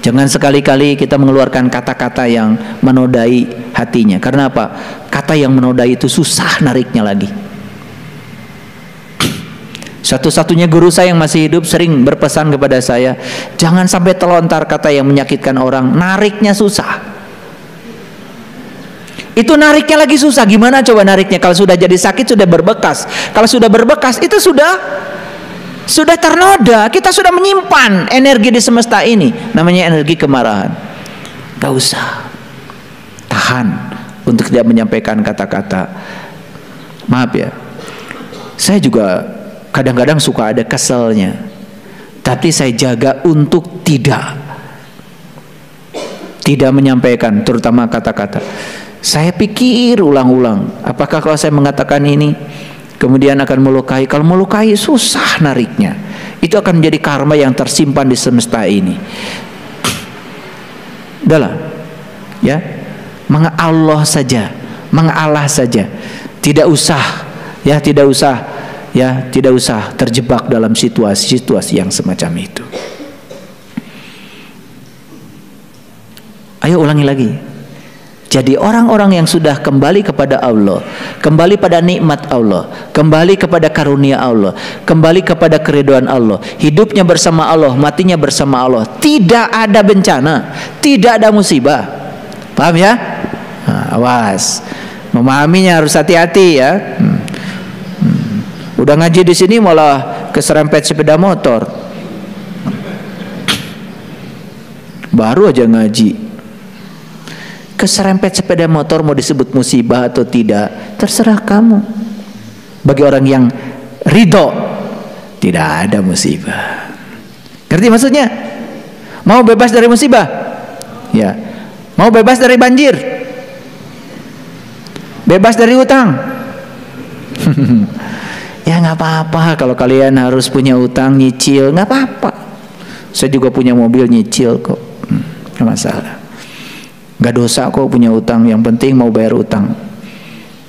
jangan sekali-kali kita mengeluarkan kata-kata yang menodai hatinya. Karena apa? Kata yang menodai itu susah nariknya lagi. Satu-satunya guru saya yang masih hidup sering berpesan kepada saya, jangan sampai terlontar kata yang menyakitkan orang. Nariknya susah. Itu nariknya lagi susah. Gimana coba nariknya? Kalau sudah jadi sakit, sudah berbekas. Kalau sudah berbekas, itu sudah ternoda. Kita sudah menyimpan energi di semesta ini, namanya energi kemarahan. Gak usah, tahan untuk tidak menyampaikan kata-kata. Maaf ya, saya juga kadang-kadang suka ada keselnya, tapi saya jaga untuk tidak menyampaikan, terutama kata-kata. Saya pikir ulang-ulang, apakah kalau saya mengatakan ini kemudian akan melukai? Kalau melukai susah nariknya. Itu akan menjadi karma yang tersimpan di semesta ini. Udahlah ya, mengalah saja, mengalah saja. Tidak usah terjebak dalam situasi-situasi yang semacam itu. Ayo ulangi lagi. Jadi orang-orang yang sudah kembali kepada Allah, kembali pada nikmat Allah, kembali kepada karunia Allah, kembali kepada keridhaan Allah, hidupnya bersama Allah, matinya bersama Allah, tidak ada bencana, tidak ada musibah. Paham ya? Nah, awas, memahaminya harus hati-hati ya. Udah ngaji di sini malah keserempet sepeda motor. Baru aja ngaji, keserempet sepeda motor. Mau disebut musibah atau tidak, terserah kamu. Bagi orang yang ridho, tidak ada musibah. Ngerti maksudnya? Mau bebas dari musibah? Ya. Mau bebas dari banjir? Bebas dari utang? Ya nggak apa-apa kalau kalian harus punya utang, nyicil, nggak apa-apa. Saya juga punya mobil nyicil kok, nggak masalah. Nggak dosa kok punya utang, yang penting mau bayar utang.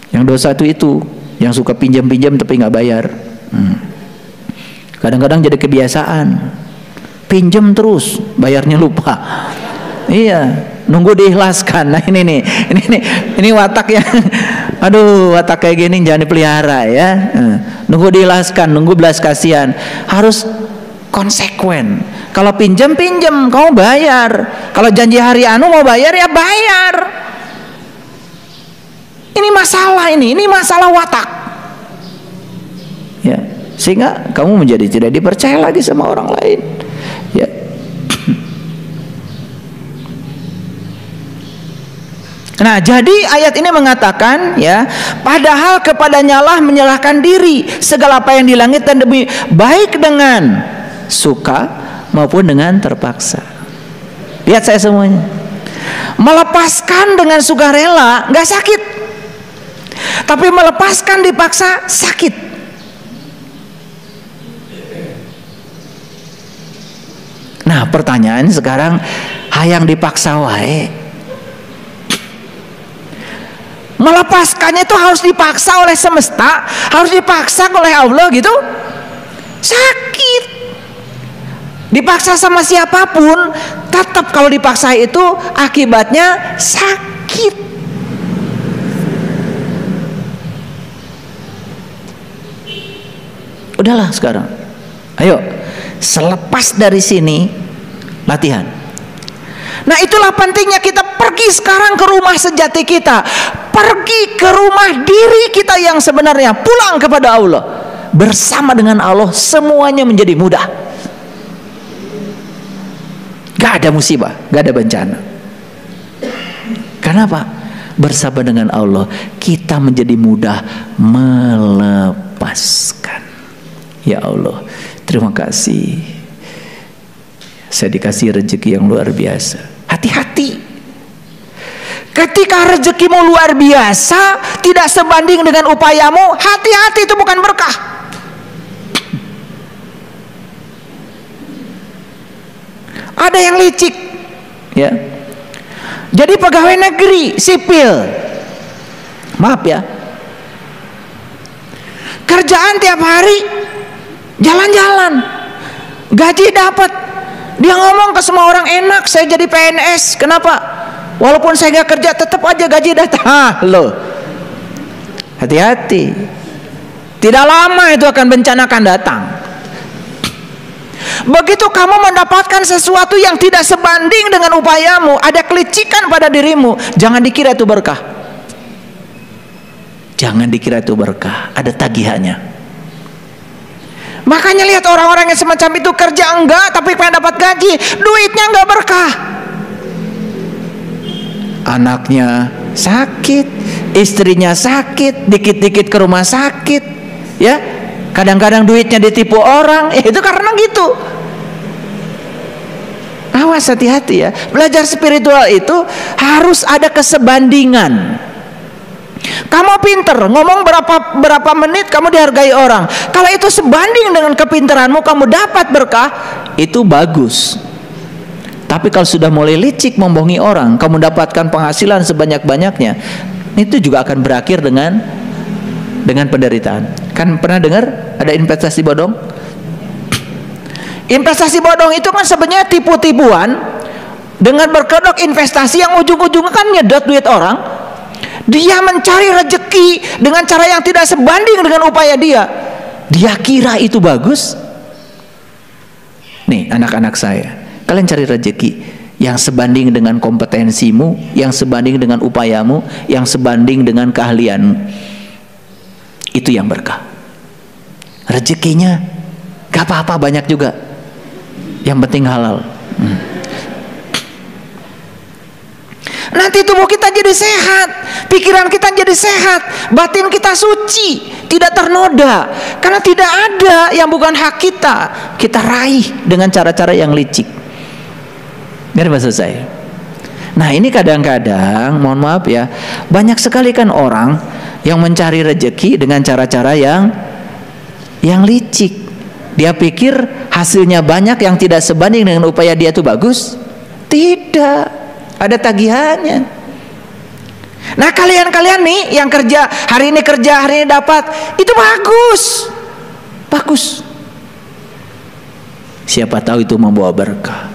Yang dosa itu yang suka pinjam-pinjam tapi nggak bayar. Kadang-kadang jadi kebiasaan, pinjam terus, bayarnya lupa. Iya, nunggu diikhlaskan. Nah ini watak yang aduh, watak kayak gini jangan dipelihara ya. Nunggu diikhlaskan, nunggu belas kasihan. Harus konsekuen. Kalau pinjam kamu bayar. Kalau janji hari anu mau bayar ya bayar. Ini masalah watak ya, sehingga kamu menjadi tidak dipercaya lagi sama orang lain ya. Nah, jadi ayat ini mengatakan ya, padahal kepadanya lah menyerahkan diri segala apa yang di langit dan bumi, baik dengan suka maupun dengan terpaksa. Lihat saya semuanya. Melepaskan dengan sukarela nggak sakit, tapi melepaskan dipaksa sakit. Nah, pertanyaan sekarang, hayang dipaksa wae. Melepaskannya itu harus dipaksa oleh semesta, harus dipaksa oleh Allah gitu, sakit. Dipaksa sama siapapun, tetap kalau dipaksa itu akibatnya sakit. Udahlah sekarang, ayo selepas dari sini latihan. Nah, itulah pentingnya kita pergi sekarang ke rumah sejati kita, pergi ke rumah diri kita yang sebenarnya, pulang kepada Allah. Bersama dengan Allah semuanya menjadi mudah. Gak ada musibah, gak ada bencana. Kenapa? bersahabat dengan Allah, kita menjadi mudah melepaskan. Ya Allah, terima kasih. Saya dikasih rezeki yang luar biasa. Hati-hati. Ketika rezekimu luar biasa, tidak sebanding dengan upayamu, hati-hati, itu bukan berkah. Ada yang licik, ya. Jadi pegawai negeri sipil, maaf ya, kerjaan tiap hari jalan-jalan, gaji dapat, dia ngomong ke semua orang, enak saya jadi PNS. Kenapa? Walaupun saya nggak kerja tetap aja gaji datang. Loh, hati-hati, tidak lama itu akan bencana akan datang. Begitu kamu mendapatkan sesuatu yang tidak sebanding dengan upayamu, ada kelicikan pada dirimu, jangan dikira itu berkah. Jangan dikira itu berkah, ada tagihannya. Makanya lihat orang-orang yang semacam itu, kerja enggak tapi pengen dapat gaji, duitnya enggak berkah. Anaknya sakit, istrinya sakit, dikit-dikit ke rumah sakit, ya. Kadang-kadang duitnya ditipu orang, itu karena gitu. Awas, hati-hati ya. Belajar spiritual itu harus ada kesebandingan. Kamu pinter, ngomong berapa menit kamu dihargai orang. Kalau itu sebanding dengan kepintaranmu, kamu dapat berkah, itu bagus. Tapi kalau sudah mulai licik membohongi orang, kamu dapatkan penghasilan sebanyak-banyaknya, itu juga akan berakhir dengan penderitaan. Kan pernah dengar ada investasi bodong? Investasi bodong itu kan sebenarnya tipu-tipuan dengan berkedok investasi yang ujung-ujungnya kan nyedot duit orang. Dia mencari rezeki dengan cara yang tidak sebanding dengan upaya dia. Dia kira itu bagus. Nih anak-anak saya, kalian cari rezeki yang sebanding dengan kompetensimu, yang sebanding dengan upayamu, yang sebanding dengan keahlianmu. Itu yang berkah. Rezekinya gak apa-apa banyak juga, yang penting halal. Nanti tubuh kita jadi sehat, pikiran kita jadi sehat, batin kita suci, tidak ternoda. Karena tidak ada yang bukan hak kita, kita raih dengan cara-cara yang licik. Ngerti maksud saya? Nah ini kadang-kadang, mohon maaf ya, banyak sekali kan orang yang mencari rezeki dengan cara-cara yang licik. Dia pikir hasilnya banyak yang tidak sebanding dengan upaya dia itu bagus. Tidak, ada tagihannya. Nah kalian-kalian nih yang kerja hari ini dapat, itu bagus, bagus. Siapa tahu itu membawa berkah.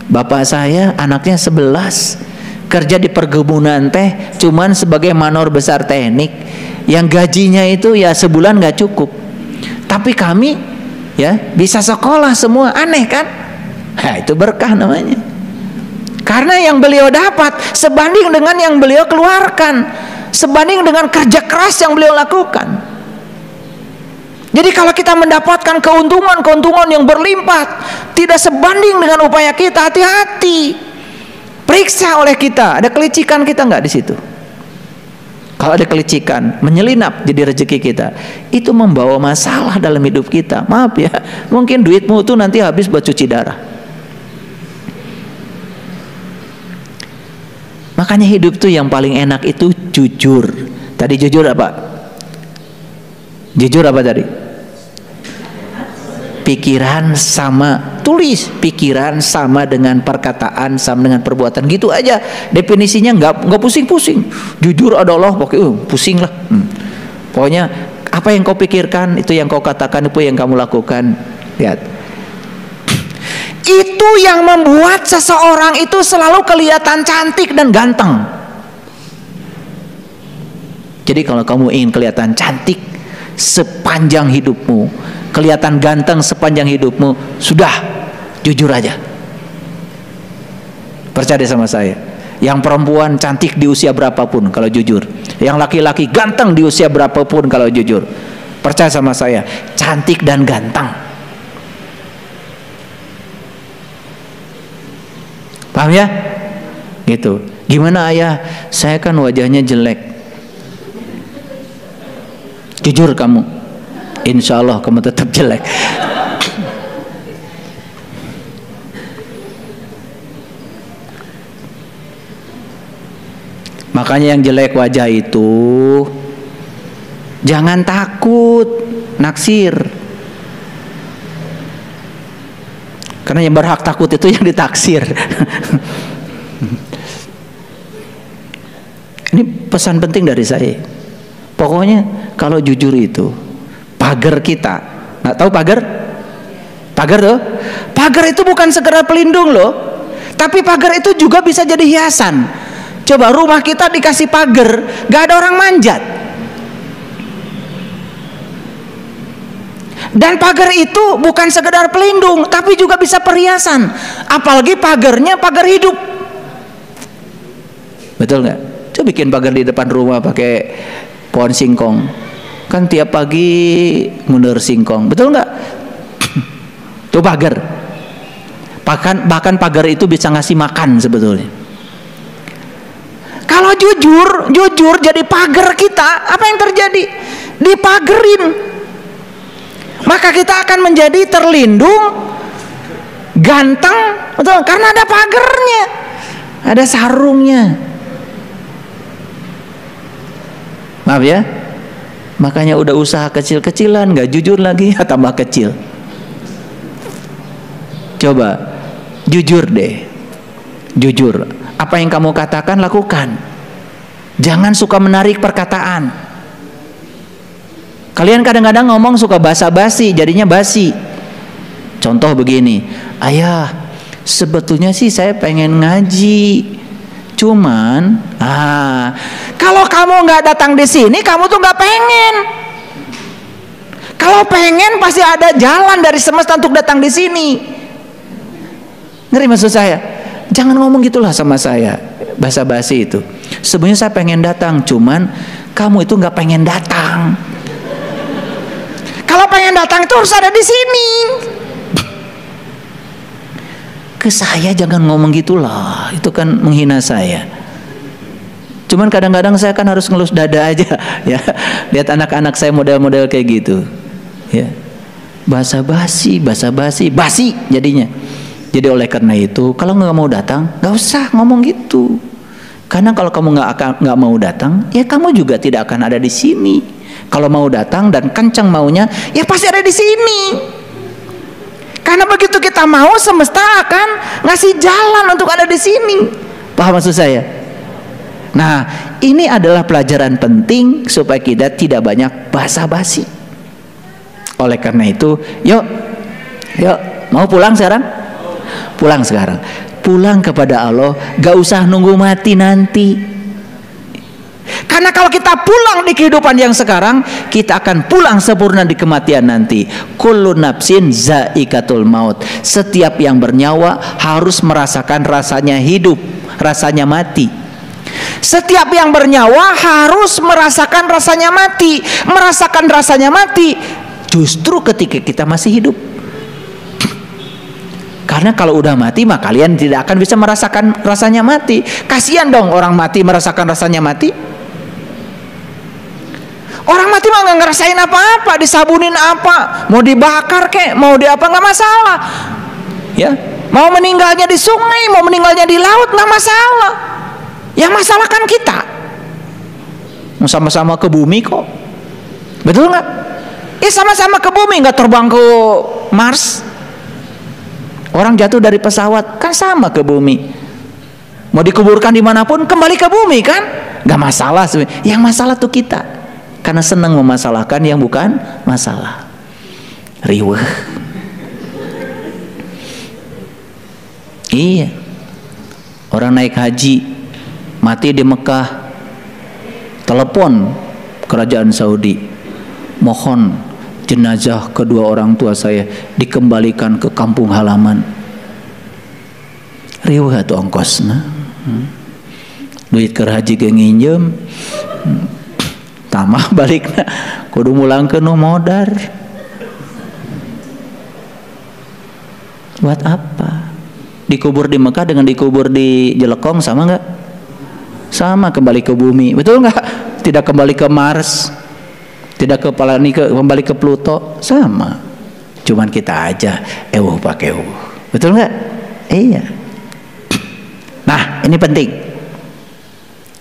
Bapak saya anaknya 11, kerja di perkebunan teh, cuman sebagai manor besar teknik, yang gajinya itu ya sebulan nggak cukup. Tapi kami ya bisa sekolah semua, aneh kan? Nah, itu berkah namanya. Karena yang beliau dapat sebanding dengan yang beliau keluarkan, sebanding dengan kerja keras yang beliau lakukan. Jadi kalau kita mendapatkan keuntungan yang berlimpah, tidak sebanding dengan upaya kita, hati-hati. Periksa oleh kita, ada kelicikan kita nggak di situ? Kalau ada kelicikan menyelinap jadi rezeki kita, itu membawa masalah dalam hidup kita. Maaf ya, mungkin duitmu itu nanti habis buat cuci darah. Makanya hidup tuh yang paling enak itu jujur. Tadi jujur apa? Jujur apa tadi? Pikiran sama, tulis pikiran sama dengan perkataan, sama dengan perbuatan, gitu aja definisinya, nggak pusing-pusing. Jujur adalah pokoknya pusing lah. Pokoknya apa yang kau pikirkan itu yang kau katakan, itu yang kamu lakukan. Lihat, itu yang membuat seseorang itu selalu kelihatan cantik dan ganteng. Jadi kalau kamu ingin kelihatan cantik sepanjang hidupmu, kelihatan ganteng sepanjang hidupmu, sudah jujur aja. Percaya sama saya, yang perempuan cantik di usia berapapun kalau jujur, yang laki-laki ganteng di usia berapapun kalau jujur. Percaya sama saya, cantik dan ganteng. Paham ya? Gitu. Gimana ayah? Saya kan wajahnya jelek. Jujur kamu, insya Allah kamu tetap jelek. Makanya yang jelek wajah itu jangan takut naksir. Karena yang berhak takut itu yang ditaksir. Ini pesan penting dari saya. Pokoknya kalau jujur itu pagar kita. Nggak tahu pagar? Pagar tuh? Pagar itu bukan sekedar pelindung loh. Tapi pagar itu juga bisa jadi hiasan. Coba rumah kita dikasih pagar, gak ada orang manjat. Dan pagar itu bukan sekedar pelindung, tapi juga bisa perhiasan. Apalagi pagarnya pagar hidup. Betul nggak? Coba bikin pagar di depan rumah pakai pohon singkong. Kan tiap pagi mundur singkong. Betul nggak? Itu pagar. Bahkan pagar itu bisa ngasih makan sebetulnya. Kalau jujur jadi pagar kita, apa yang terjadi? Dipagerin. Maka kita akan menjadi terlindung, ganteng, betul? Karena ada pagarnya, ada sarungnya. Maaf ya, makanya udah usaha kecil-kecilan, nggak jujur lagi, tambah kecil. Coba jujur deh, jujur. Apa yang kamu katakan lakukan. Jangan suka menarik perkataan. Kalian kadang-kadang ngomong suka basa-basi, jadinya basi. Contoh begini, ayah, sebetulnya sih saya pengen ngaji, cuman, kalau kamu nggak datang di sini, kamu tuh nggak pengen. Kalau pengen pasti ada jalan dari semesta untuk datang di sini. Ngeri maksud saya? Jangan ngomong gitulah sama saya, basa-basi itu. Sebenarnya saya pengen datang, cuman kamu itu nggak pengen datang. Kalau pengen datang itu harus ada di sini. Ke saya jangan ngomong gitulah, itu kan menghina saya. Cuman kadang-kadang saya kan harus ngelus dada aja, ya. Lihat anak-anak saya model-model kayak gitu, ya. Basa-basi, basi jadinya. Jadi oleh karena itu, kalau nggak mau datang, nggak usah ngomong gitu. Karena kalau kamu nggak mau datang, ya kamu juga tidak akan ada di sini. Kalau mau datang dan kencang maunya, ya pasti ada di sini. Karena begitu kita mau, semesta akan ngasih jalan untuk ada di sini. Paham maksud saya? Nah, ini adalah pelajaran penting supaya kita tidak banyak basa-basi. Oleh karena itu, yuk, mau pulang sekarang? Pulang sekarang, pulang kepada Allah, gak usah nunggu mati nanti. Karena kalau kita pulang di kehidupan yang sekarang, kita akan pulang sempurna di kematian nanti. Kullu nafsin zaikatul maut. Setiap yang bernyawa harus merasakan rasanya hidup, rasanya mati. Setiap yang bernyawa harus merasakan rasanya mati. Merasakan rasanya mati justru ketika kita masih hidup. Karena kalau udah mati, maka kalian tidak akan bisa merasakan rasanya mati. Kasihan dong orang mati merasakan rasanya mati. Orang mati mah nggak ngerasain apa-apa, disabunin apa, mau dibakar kek, mau di apa, nggak masalah. Ya, mau meninggalnya di sungai, mau meninggalnya di laut, nggak masalah. Yang masalah kan kita. Mau sama-sama ke bumi kok, betul nggak? Ya sama-sama ke bumi, nggak terbang ke Mars. Orang jatuh dari pesawat kan sama ke bumi. Mau dikuburkan dimanapun kembali ke bumi kan? Gak masalah sebenarnya. Yang masalah tuh kita, karena senang memasalahkan yang bukan masalah. Riweh. Iya. Orang naik haji, mati di Mekah, telepon kerajaan Saudi, mohon jenazah kedua orang tua saya dikembalikan ke kampung halaman. Riwah tuh ongkosna. Duit keur haji ge nginjem. Tamah balikna kudu mulangkeun nu modar. Buat apa? Dikubur di Mekah dengan dikubur di Jelekong sama enggak? sama kembali ke bumi, betul nggak? Tidak kembali ke Mars, tidak kembali ke Pluto, sama. Cuman kita aja pakai betul nggak? Iya. Nah, ini penting.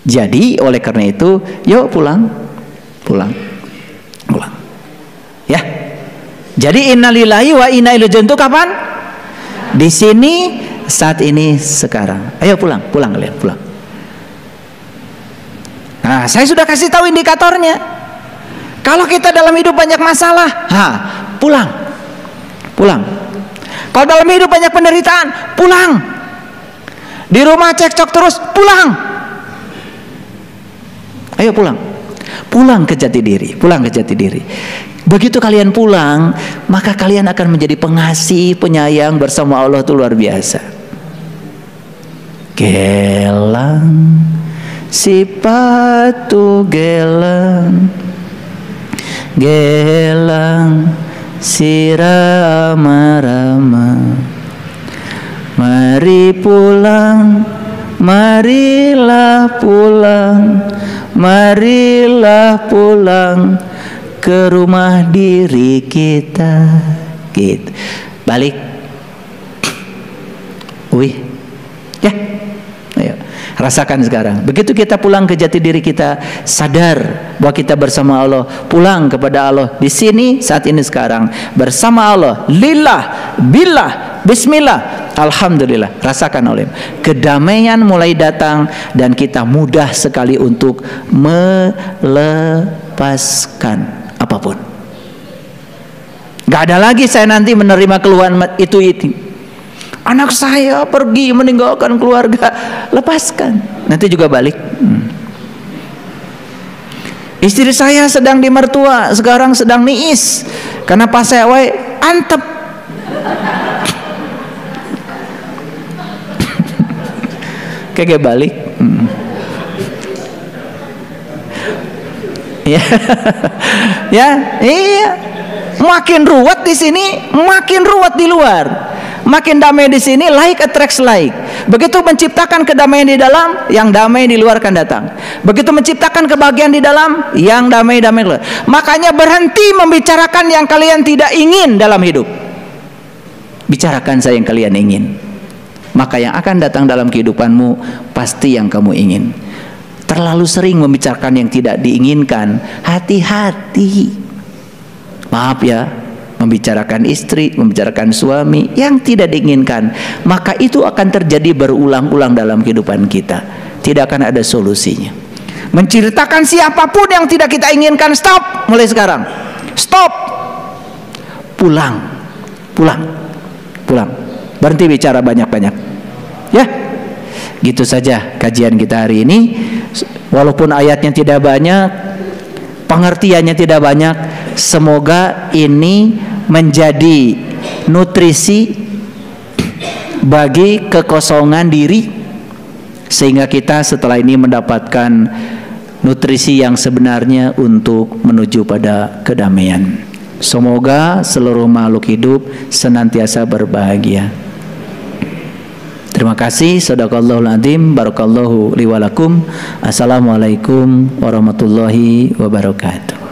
Jadi oleh karena itu, yuk pulang. Ya. Jadi innalillahi wa inna ilaihi raji'un itu kapan? Di sini, saat ini, sekarang. Ayo pulang kalian, pulang. Nah, saya sudah kasih tahu indikatornya. Kalau kita dalam hidup banyak masalah, pulang. Kalau dalam hidup banyak penderitaan, pulang. Di rumah cekcok terus, pulang. Ayo pulang ke jati diri. Begitu kalian pulang, maka kalian akan menjadi pengasih, penyayang bersama Allah, itu luar biasa. Gelang sipatu gelang sirama-rama, mari pulang, marilah pulang ke rumah diri kita. Gitu. Balik. Ya. Ayo, rasakan sekarang. Begitu kita pulang ke jati diri kita, sadar bahwa kita bersama Allah, pulang kepada Allah di sini, saat ini, sekarang, bersama Allah, lillah, billah, bismillah, alhamdulillah. Rasakan oleh kedamaian mulai datang dan kita mudah sekali untuk melepaskan apapun. Gak ada lagi saya nanti menerima keluhan itu. Anak saya pergi meninggalkan keluarga, lepaskan. Nanti juga balik. Istri saya sedang di mertua, sekarang sedang niis karena pas saya antep. Kayak balik. Ya, iya. Makin ruwet di sini, makin ruwet di luar. Makin damai di sini, like attracts like. Begitu menciptakan kedamaian di dalam, yang damai di luar akan datang. Begitu menciptakan kebahagiaan di dalam, yang damai-damai keluar. Makanya berhenti membicarakan yang kalian tidak ingin dalam hidup. Bicarakan saja yang kalian ingin. Maka yang akan datang dalam kehidupanmu pasti yang kamu ingin. Terlalu sering membicarakan yang tidak diinginkan, hati-hati. Maaf ya, membicarakan istri, membicarakan suami yang tidak diinginkan, maka itu akan terjadi berulang-ulang dalam kehidupan kita. Tidak akan ada solusinya. Menceritakan siapapun yang tidak kita inginkan, stop mulai sekarang. Stop. Pulang. Berhenti bicara banyak-banyak. Ya. Gitu saja kajian kita hari ini. Walaupun ayatnya tidak banyak, pengertiannya tidak banyak, semoga ini menjadi nutrisi bagi kekosongan diri, sehingga kita setelah ini mendapatkan nutrisi yang sebenarnya untuk menuju pada kedamaian. Semoga seluruh makhluk hidup senantiasa berbahagia. Terima kasih. Shadaqallahul adzim. Barakallahu li wa lakum. Assalamualaikum warahmatullahi wabarakatuh.